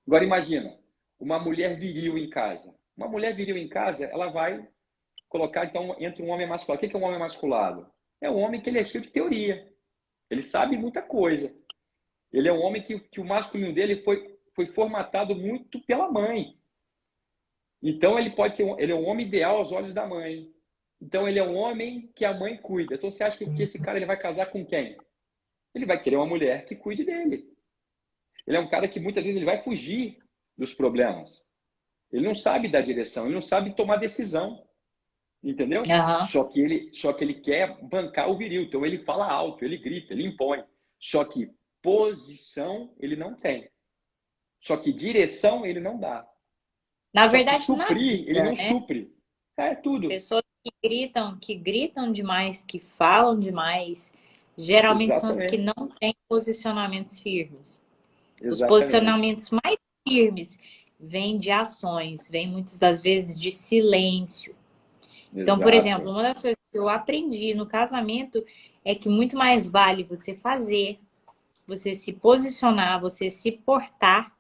Agora imagina, uma mulher viril em casa. Uma mulher viril em casa, ela vai colocar, então, entre um homem masculado. O que é um homem masculado? É um homem que ele é cheio de teoria. Ele sabe muita coisa. Ele é um homem que o masculino dele foi formatado muito pela mãe. Então ele pode ser, ele é um homem ideal aos olhos da mãe. Então ele é um homem que a mãe cuida. Então você acha que esse cara ele vai casar com quem? Ele vai querer uma mulher que cuide dele. Ele é um cara que muitas vezes ele vai fugir dos problemas. Ele não sabe dar direção, ele não sabe tomar decisão, entendeu? Aham. Só que ele quer bancar o viril. Então ele fala alto, ele grita, ele impõe. Só que posição ele não tem. Só que direção ele não dá. Na Só que verdade, isso na suprir, ele vida, não né? supre. É tudo. Pessoas que gritam demais, que falam demais, geralmente são as que Exatamente. não têm posicionamentos firmes. Os Exatamente. posicionamentos mais firmes vêm de ações, vêm muitas das vezes de silêncio. Então, por exemplo, Exato. uma das coisas que eu aprendi no casamento é que muito mais vale você fazer, você se posicionar, você se portar,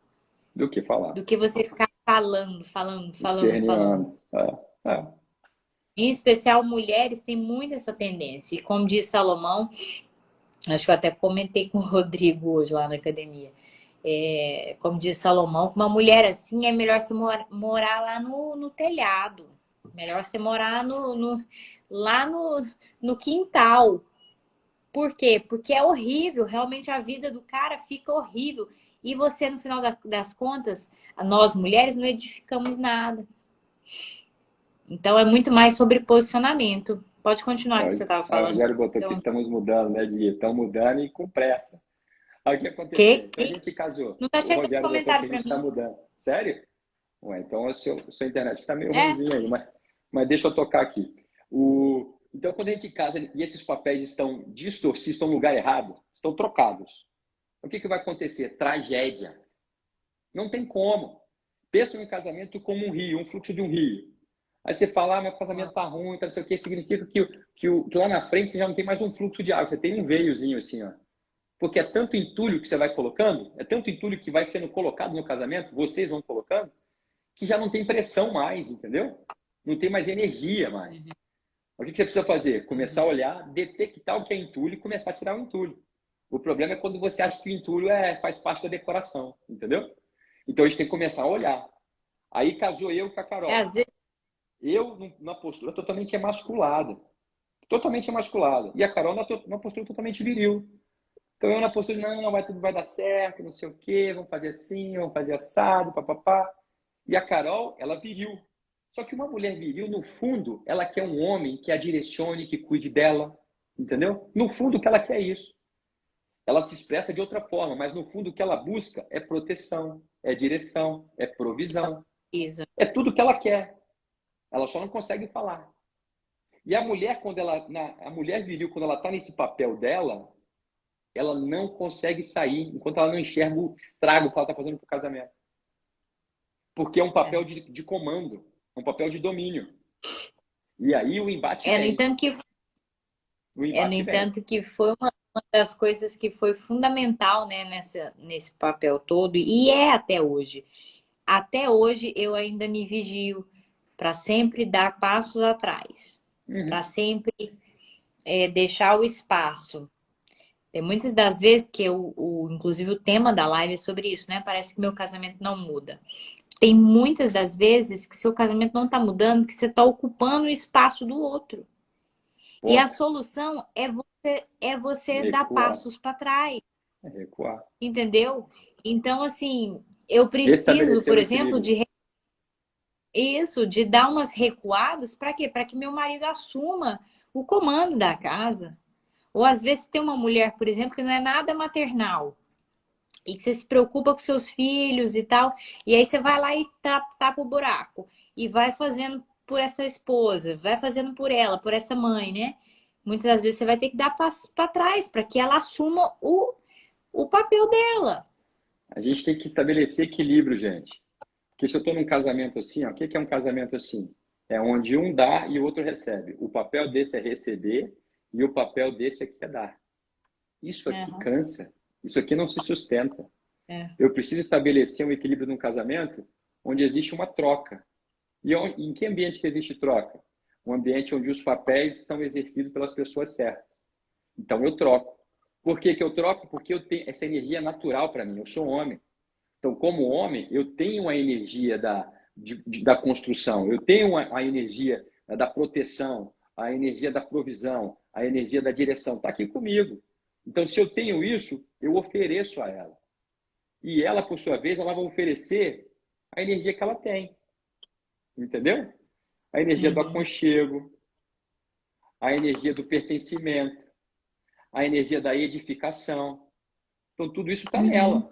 Do que falar. do que você ficar falando, falando, falando, falando. Esperneando. É. Em especial, mulheres têm muito essa tendência. E como diz Salomão, acho que eu até comentei com o Rodrigo hoje lá na academia. Como diz Salomão, uma mulher assim é melhor você morar lá no telhado. Melhor você morar lá no quintal. Por quê? Porque é horrível, realmente a vida do cara fica horrível. E você, no final das contas, nós mulheres não edificamos nada. Então é muito mais sobre posicionamento. Pode continuar que você estava A falando. Rogério botou que Então, estamos mudando, né, Di? Estão mudando e com pressa. Aí o que aconteceu? Então a que? gente casou. Não tá O chegando Rogério botou que comentário a gente para está mim. mudando. Sério? Ué, então a sua internet está meio É. ruimzinha aí, mas deixa eu tocar aqui. Então, quando a gente casa e esses papéis estão distorcidos, estão no lugar errado, estão trocados, o que vai acontecer? Tragédia. Não tem como. Pensa no casamento como um rio, um fluxo de um rio. Aí você fala, meu casamento tá ruim, tá não sei o que, significa que lá na frente você já não tem mais um fluxo de água, você tem um veiozinho assim, ó. Porque é tanto entulho que você vai colocando, é tanto entulho que vai sendo colocado no casamento, vocês vão colocando, que já não tem pressão mais, entendeu? Não tem mais energia mais. O que você precisa fazer? Começar a olhar, detectar o que é entulho e começar a tirar o entulho. O problema é quando você acha que o entulho faz parte da decoração, entendeu? Então a gente tem que começar a olhar. Aí casou eu com a Às Carol. vezes. Eu na postura totalmente emasculada. Totalmente emasculada. E a Carol na postura totalmente viril. Então eu na postura, não, tudo vai dar certo, não sei o quê, vamos fazer assim, vamos fazer assado, papapá. E a Carol, ela viril. Só que uma mulher viril, no fundo, ela quer um homem que a direcione, que cuide dela, entendeu? No fundo, o que ela quer é isso. Ela se expressa de outra forma, mas no fundo o que ela busca é proteção, é direção, é provisão. Isso. É tudo que ela quer. Ela só não consegue falar. E a mulher, a mulher viril, quando ela está nesse papel dela, ela não consegue sair enquanto ela não enxerga o estrago que ela está fazendo para o casamento. Porque é um papel de comando, um papel de domínio. E aí o embate No vem. entanto que, O no embate vem. entanto que foi uma das coisas que foi fundamental, né, nesse papel todo, e é até hoje. Até hoje eu ainda me vigio para sempre dar passos atrás, para sempre deixar o espaço. Tem muitas das vezes que inclusive o tema da live é sobre isso, né? Parece que meu casamento não muda. Tem muitas das vezes que seu casamento não está mudando, que você está ocupando o espaço do outro. E a solução é você dar passos para trás. É recuar. Entendeu? Então, assim, eu preciso, Restabelecer por o exemplo, equilíbrio. de dar umas recuadas, para quê? Para que meu marido assuma o comando da casa. Ou às vezes tem uma mulher, por exemplo, que não é nada maternal e que você se preocupa com seus filhos e tal, e aí você vai lá e tapa o buraco e vai fazendo por essa esposa, vai fazendo por ela, por essa mãe, né? Muitas das vezes você vai ter que dar passos para trás para que ela assuma o papel dela. A gente tem que estabelecer equilíbrio, gente. Porque se eu estou num casamento assim, ó, o que é um casamento assim? É onde um dá e o outro recebe. O papel desse é receber e o papel desse aqui é dar. Isso aqui cansa. Isso aqui não se sustenta. Eu preciso estabelecer um equilíbrio num casamento onde existe uma troca. E em que ambiente que existe troca? Um ambiente onde os papéis são exercidos pelas pessoas certas. Então eu troco. Por que que eu troco? Porque eu tenho essa energia natural para mim. Eu sou homem. Então, como homem, eu tenho a energia da construção, eu tenho a energia da proteção, a energia da provisão, a energia da direção. Está aqui comigo. Então, se eu tenho isso, eu ofereço a ela. E ela, por sua vez, ela vai oferecer a energia que ela tem. Entendeu? A energia do aconchego, a energia do pertencimento, a energia da edificação. Então, tudo isso está nela.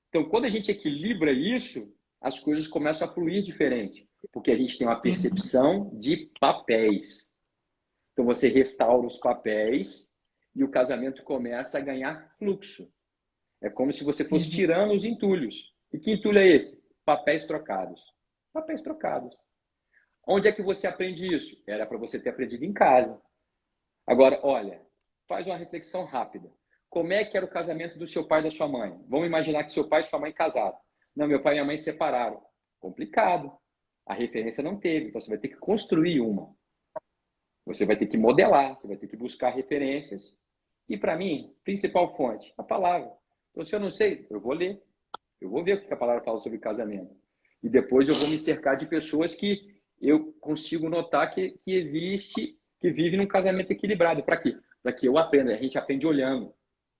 Então, quando a gente equilibra isso, as coisas começam a fluir diferente, porque a gente tem uma percepção de papéis. Então, você restaura os papéis e o casamento começa a ganhar fluxo. É como se você fosse tirando os entulhos. E que entulho é esse? Papéis trocados. Papéis trocados. Onde é que você aprende isso? Era para você ter aprendido em casa. Agora, olha, faz uma reflexão rápida. Como é que era o casamento do seu pai e da sua mãe? Vamos imaginar que seu pai e sua mãe casaram. Não, meu pai e minha mãe separaram. Complicado. A referência não teve, então você vai ter que construir uma. Você vai ter que modelar, você vai ter que buscar referências. E para mim, principal fonte, a palavra. Então, se eu não sei, eu vou ler. Eu vou ver o que a palavra fala sobre casamento. E depois eu vou me cercar de pessoas que eu consigo notar que existe, que vive num casamento equilibrado. Para quê? Para que eu aprenda. A gente aprende olhando.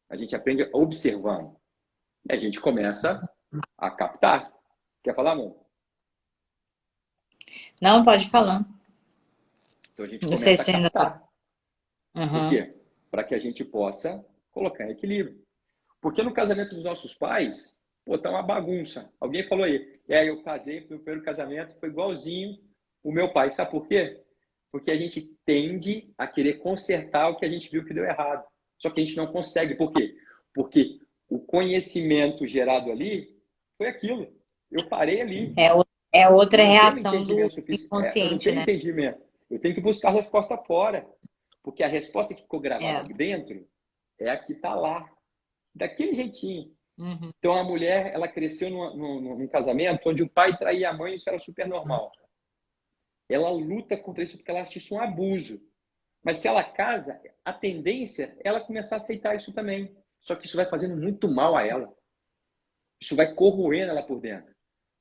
A gente aprende observando. E a gente começa a captar. Quer falar, amor? Não, pode falar. Então a gente Não sei começa a se ainda tá. captar. Por quê? Para que a gente possa colocar em equilíbrio. Porque no casamento dos nossos pais, pô, tá uma bagunça. Alguém falou aí, eu casei, meu primeiro casamento foi igualzinho o meu pai. Sabe por quê? Porque a gente tende a querer consertar o que a gente viu que deu errado. Só que a gente não consegue. Por quê? Porque o conhecimento gerado ali foi aquilo. Eu parei ali. É outra Eu não tenho reação do entendimento suficiente. Eu não inconsciente, tenho né? entendimento. Eu tenho que buscar a resposta fora. Porque a resposta que ficou gravada dentro é a que está lá. Daquele jeitinho. Então a mulher, ela cresceu num casamento onde o pai traía a mãe, isso era super normal. Ela luta contra isso porque ela acha isso um abuso. Mas se ela casa, a tendência é ela começar a aceitar isso também. Só que isso vai fazendo muito mal a ela. Isso vai corroendo ela por dentro.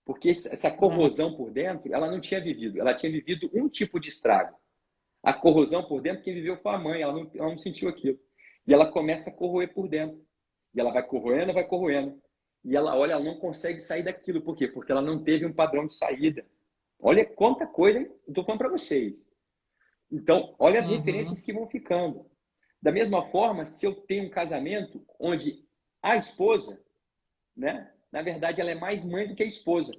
Porque essa corrosão por dentro, ela não tinha vivido. Ela tinha vivido um tipo de estrago. A corrosão por dentro, quem viveu foi a mãe. Ela não sentiu aquilo. E ela começa a corroer por dentro. E ela vai corroendo, vai corroendo. E ela olha, ela não consegue sair daquilo. Por quê? Porque ela não teve um padrão de saída. Olha quanta coisa eu estou falando para vocês. Então, olha as Uhum. referências que vão ficando. Da mesma forma, se eu tenho um casamento onde a esposa, né, na verdade, ela é mais mãe do que a esposa.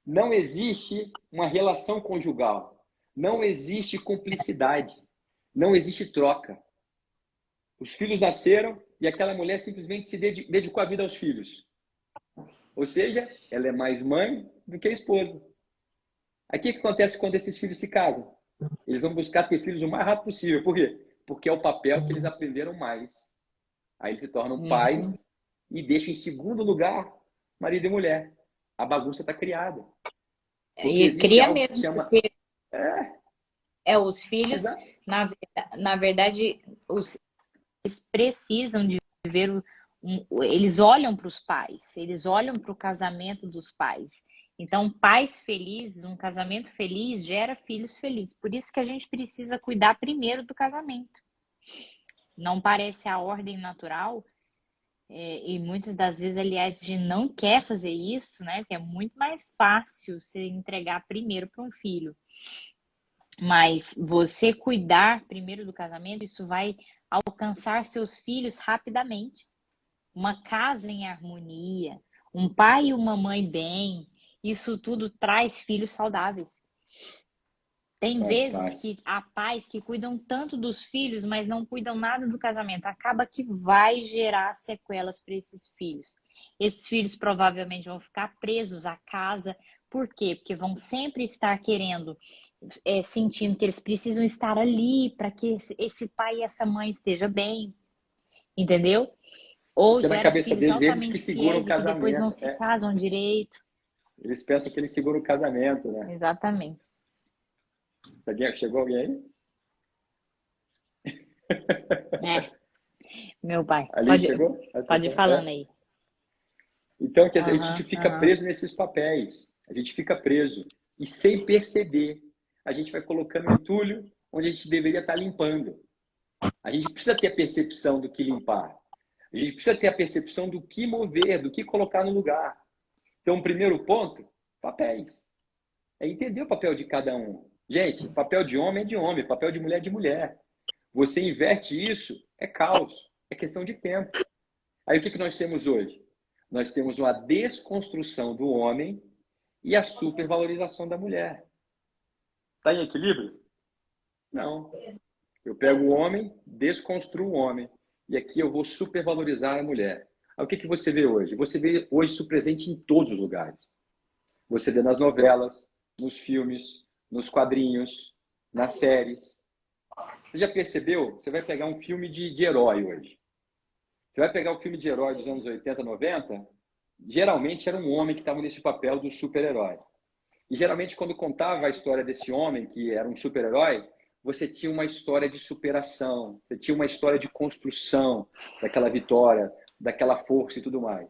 Não existe uma relação conjugal. Não existe cumplicidade. Não existe troca. Os filhos nasceram e aquela mulher simplesmente se dedicou a vida aos filhos. Ou seja, ela é mais mãe do que a esposa. Aí o que acontece quando esses filhos se casam? Eles vão buscar ter filhos o mais rápido possível. Por quê? Porque é o papel que eles aprenderam mais. Aí eles se tornam Uhum. pais e deixam em segundo lugar marido e mulher. A bagunça está criada. Porque E existe cria algo que se mesmo, chama. porque É, os filhos, exato. na verdade, eles precisam de ver eles olham para os pais, eles olham para o casamento dos pais. Então, pais felizes, um casamento feliz gera filhos felizes. Por isso que a gente precisa cuidar primeiro do casamento. Não parece a ordem natural, e muitas das vezes, aliás, a gente não quer fazer isso, né? Porque é muito mais fácil você entregar primeiro para um filho. Mas você cuidar primeiro do casamento, isso vai alcançar seus filhos rapidamente. Uma casa em harmonia, um pai e uma mãe bem, isso tudo traz filhos saudáveis. Tem vezes Fantástico. que há pais que cuidam tanto dos filhos, mas não cuidam nada do casamento. Acaba que vai gerar sequelas para esses filhos. Esses filhos provavelmente vão ficar presos à casa. Por quê? Porque vão sempre estar querendo, sentindo que eles precisam estar ali para que esse pai e essa mãe estejam bem, entendeu? Ou Porque na gera cabeça filhos deles, eles que altamente seguram o fiéis e que depois não casamento. se É, casam direito. eles pensam que eles seguram o casamento, né? Exatamente. Chegou alguém aí? É, meu pai. Ali chegou? Pode ir Acertou? falando É. aí. Então, quer dizer, a gente Aham, fica aham. preso nesses papéis. A gente fica preso. E sem perceber, a gente vai colocando entulho onde a gente deveria estar limpando. A gente precisa ter a percepção do que limpar. A gente precisa ter a percepção do que mover, do que colocar no lugar. Então, o primeiro ponto, papéis. É entender o papel de cada um. Gente, papel de homem, papel de mulher é de mulher. Você inverte isso, é caos, é questão de tempo. Aí o que nós temos hoje? Nós temos uma desconstrução do homem e a supervalorização da mulher. Está em equilíbrio? Não. Eu pego o homem, desconstruo o homem. E aqui eu vou supervalorizar a mulher. Aí o que você vê hoje? Você vê hoje isso presente em todos os lugares. Você vê nas novelas, nos filmes, nos quadrinhos, nas séries. Você já percebeu? Você vai pegar um filme de herói hoje. Você vai pegar o filme de herói dos anos 80, 90, geralmente era um homem que estava nesse papel do super-herói. E geralmente, quando contava a história desse homem, que era um super-herói, você tinha uma história de superação, você tinha uma história de construção daquela vitória, daquela força e tudo mais.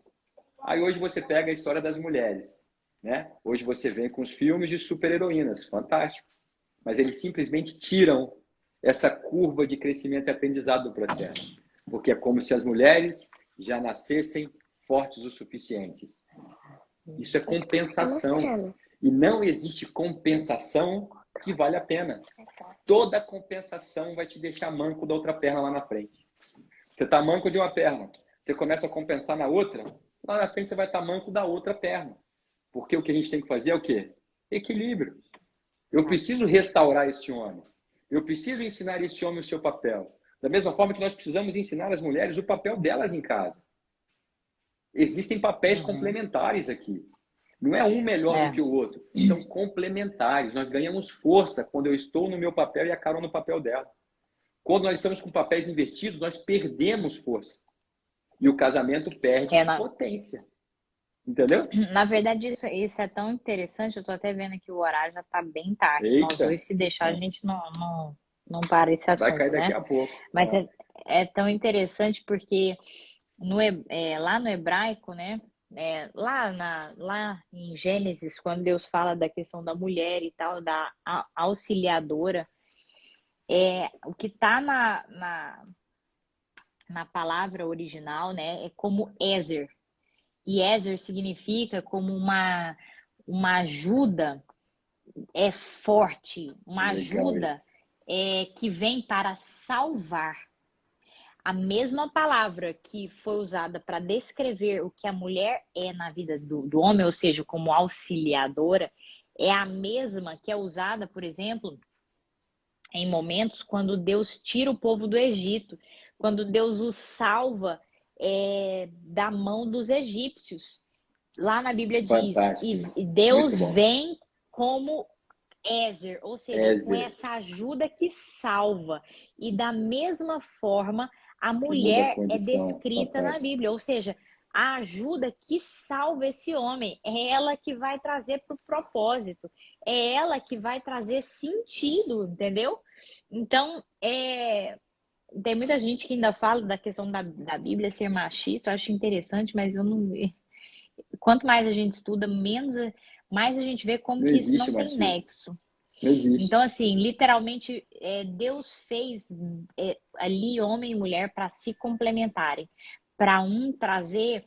Aí hoje você pega a história das mulheres, né? Hoje você vem com os filmes de super-heroínas, fantástico. Mas eles simplesmente tiram essa curva de crescimento e aprendizado do processo. Porque é como se as mulheres já nascessem fortes o suficientes. Isso é compensação. E não existe compensação que vale a pena. Toda compensação vai te deixar manco da outra perna lá na frente. Você está manco de uma perna, você começa a compensar na outra, lá na frente você vai estar manco da outra perna. Porque o que a gente tem que fazer é o quê? Equilíbrio. Eu preciso restaurar esse homem. Eu preciso ensinar esse homem o seu papel. Da mesma forma que nós precisamos ensinar as mulheres o papel delas em casa. Existem papéis Uhum. complementares aqui. Não é um melhor do É. que o outro. São complementares. Nós ganhamos força quando eu estou no meu papel e a Carol no papel dela. Quando nós estamos com papéis invertidos, nós perdemos força. E o casamento perde É, potência. Entendeu? na verdade, isso é tão interessante. Eu tô até vendo que o horário já tá bem tarde. Nós Eita, dois, se deixar, a gente não para esse vai cair assunto, daqui né? a pouco. Mas é tão interessante porque lá no hebraico, né? Lá em Gênesis, quando Deus fala da questão da mulher e tal, da auxiliadora, o que está na palavra original, né, é como Ezer. E Ezer significa como uma ajuda forte, uma Legal isso. ajuda que vem para salvar. A mesma palavra que foi usada para descrever o que a mulher é na vida do homem, ou seja, como auxiliadora, é a mesma que é usada, por exemplo, em momentos quando Deus tira o povo do Egito, quando Deus os salva da mão dos egípcios. Lá na Bíblia diz, Fantástico e isso. Muito Deus bom. vem como Ézer, ou seja, com Ézer, essa ajuda que salva. E da mesma forma, a que muda a mulher é condição. descrita na Fantástico. Bíblia, ou seja, a ajuda que salva esse homem, é ela que vai trazer para o propósito, é ela que vai trazer sentido, entendeu? Então, tem muita gente que ainda fala da questão da Bíblia ser machista, eu acho interessante, mas eu não. Quanto mais a gente estuda, mais a gente vê como Não que isso existe não tem machismo. nexo. Não existe. Então, assim, literalmente, Deus fez ali homem e mulher para se complementarem, para um trazer,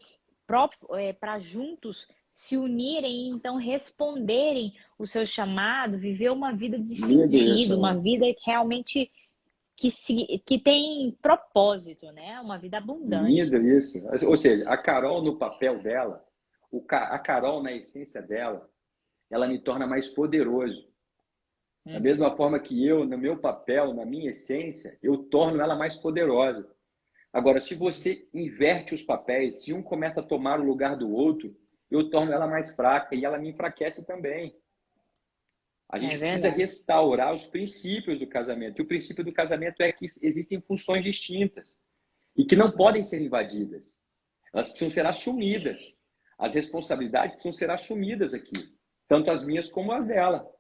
para juntos se unirem e então responderem o seu chamado, viver uma vida de Lindo isso, sentido, uma né? vida que realmente que tem propósito, né? Uma vida abundante. Lindo isso. Ou seja, a Carol no papel dela, a Carol na essência dela, ela me torna mais poderoso. Da Uhum. mesma forma que eu, no meu papel, na minha essência, eu torno ela mais poderosa. Agora, se você inverte os papéis, se um começa a tomar o lugar do outro, eu torno ela mais fraca e ela me enfraquece também. A É gente precisa verdade. restaurar os princípios do casamento. E o princípio do casamento é que existem funções distintas e que não podem ser invadidas. Elas precisam ser assumidas. As responsabilidades precisam ser assumidas aqui, tanto as minhas como as dela.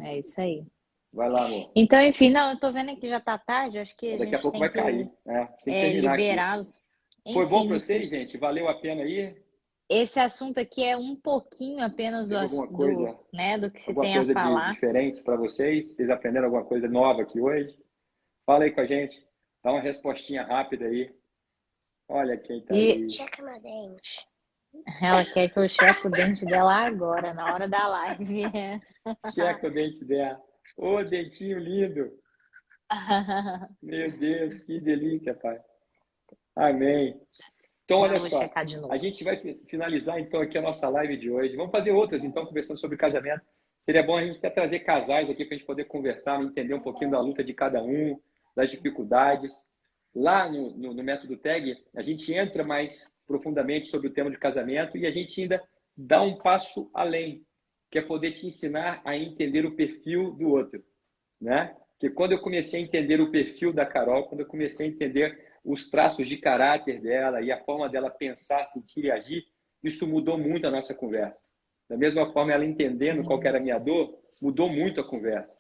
É isso aí. Vai lá, amor. Então, enfim, não, eu tô vendo que já tá tarde, acho que a Daqui a gente pouco tem vai que cair. A gente tem que terminar aqui. liberar os. Foi bom Enfim, para vocês, gente? Valeu a pena aí? esse assunto aqui é um pouquinho apenas Teve né, do que se alguma tem a coisa de falar. diferente para vocês? Vocês aprenderam alguma coisa nova aqui hoje? Fala aí com a gente. Dá uma respostinha rápida aí. Olha quem tá E aí. Checa meu dente. ela quer que eu cheque o dente dela agora, na hora da live. Checa o dente dela. Ô, dentinho lindo. Meu Deus, que delícia, pai. Amém. Então, Eu olha vou só. checar de A novo. gente vai finalizar, então, aqui a nossa live de hoje. Vamos fazer outras, então, conversando sobre casamento. Seria bom a gente até trazer casais aqui para a gente poder conversar, entender um pouquinho da luta de cada um, das dificuldades. Lá no método TAG, a gente entra mais profundamente sobre o tema de casamento e a gente ainda dá um passo além, que é poder te ensinar a entender o perfil do outro, né? Porque quando eu comecei a entender o perfil da Carol, quando eu comecei a entender os traços de caráter dela e a forma dela pensar, sentir e agir, isso mudou muito a nossa conversa. Da mesma forma, ela entendendo qual que era a minha dor, mudou muito a conversa.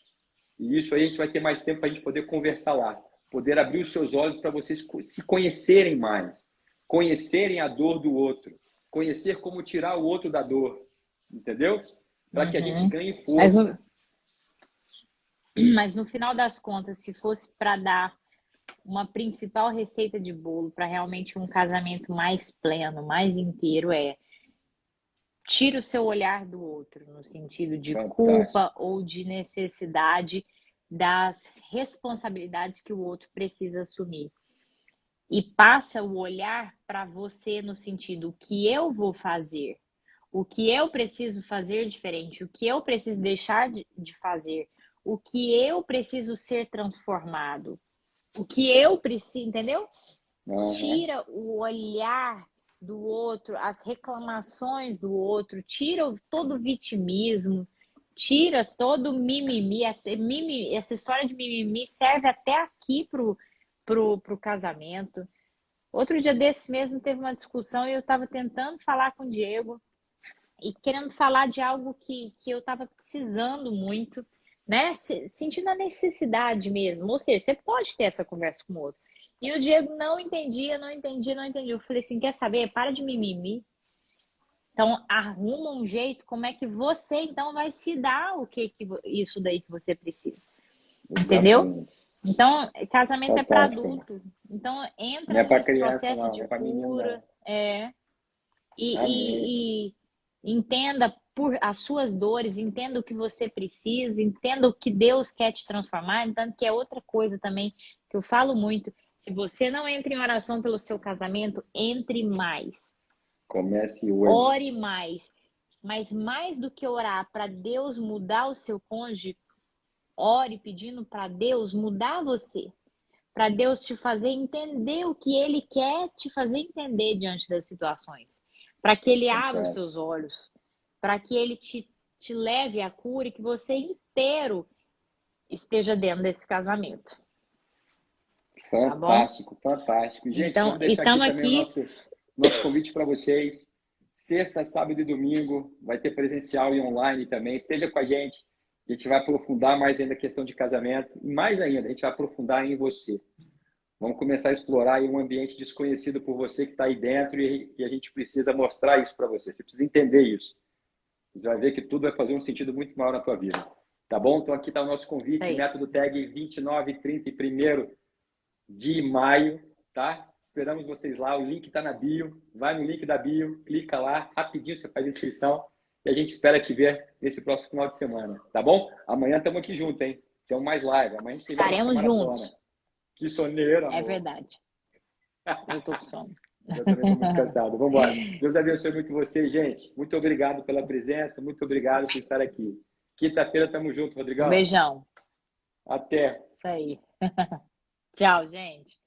E isso aí a gente vai ter mais tempo para a gente poder conversar lá, poder abrir os seus olhos para vocês se conhecerem mais, conhecerem a dor do outro, conhecer como tirar o outro da dor, entendeu? Para que a gente Uhum. ganhe Mas força. mas no final das contas, se fosse para dar uma principal receita de bolo para realmente um casamento mais pleno, mais inteiro, tira o seu olhar do outro, no sentido de Fantástico. culpa ou de necessidade das responsabilidades que o outro precisa assumir. E passa o olhar para você no sentido o que eu vou fazer, o que eu preciso fazer diferente, o que eu preciso deixar de fazer, o que eu preciso ser transformado, o que eu preciso, entendeu? Uhum. Tira o olhar do outro, as reclamações do outro, tira todo o vitimismo, tira todo o mimimi, essa história de mimimi serve até aqui pro casamento. Outro dia desse mesmo teve uma discussão e eu estava tentando falar com o Diego e querendo falar de algo que eu estava precisando muito, né? Sentindo a necessidade mesmo. Ou seja, você pode ter essa conversa com o outro. E o Diego não entendia, não entendia, não entendia. Eu falei assim, quer saber? Para de mimimi. Então, arruma um jeito, como é que você, então, vai se dar isso daí que você precisa. Entendeu? Exatamente. Então, casamento é para Fantástico. adulto. Então, Não é entra para nesse criança, processo não. de É para menino, cura. não. E, Amém. e, Entenda por as suas dores, entenda o que você precisa, entenda o que Deus quer te transformar. Então, que é outra coisa também que eu falo muito. Se você não entra em oração pelo seu casamento, entre mais. Comece hoje. Ore mais. Mas mais do que orar para Deus mudar o seu cônjuge, ore pedindo para Deus mudar você. Para Deus te fazer entender o que Ele quer te fazer entender diante das situações. Para que Ele abra os seus olhos. Para que Ele te leve à cura e que você inteiro esteja dentro desse casamento. Fantástico, tá fantástico. Gente, então, vamos deixar aqui aqui também o nosso convite para vocês. Sexta, sábado e domingo, vai ter presencial e online também. Esteja com a gente. A gente vai aprofundar mais ainda a questão de casamento. E mais ainda, a gente vai aprofundar em você. Vamos começar a explorar aí um ambiente desconhecido por você que está aí dentro e a gente precisa mostrar isso para você. Você precisa entender isso. Você vai ver que tudo vai fazer um sentido muito maior na tua vida. Tá bom? Então aqui está o nosso convite, método TAG 29, 30 e 1º de maio, tá? Esperamos vocês lá, o link está na bio. Vai no link da bio, clica lá, rapidinho você faz a inscrição e a gente espera te ver nesse próximo final de semana, tá bom? Amanhã estamos aqui juntos, hein? Temos mais live. Amanhã a gente tem estaremos juntos. Maratona. Que soneira, amor. É verdade. Eu tô com sono. Eu também estou muito cansado. Vamos embora. Deus abençoe muito você, gente. Muito obrigado pela presença, muito obrigado por estar aqui. Quinta-feira estamos juntos, Rodrigão. Beijão. Até. Isso aí. Tchau, gente.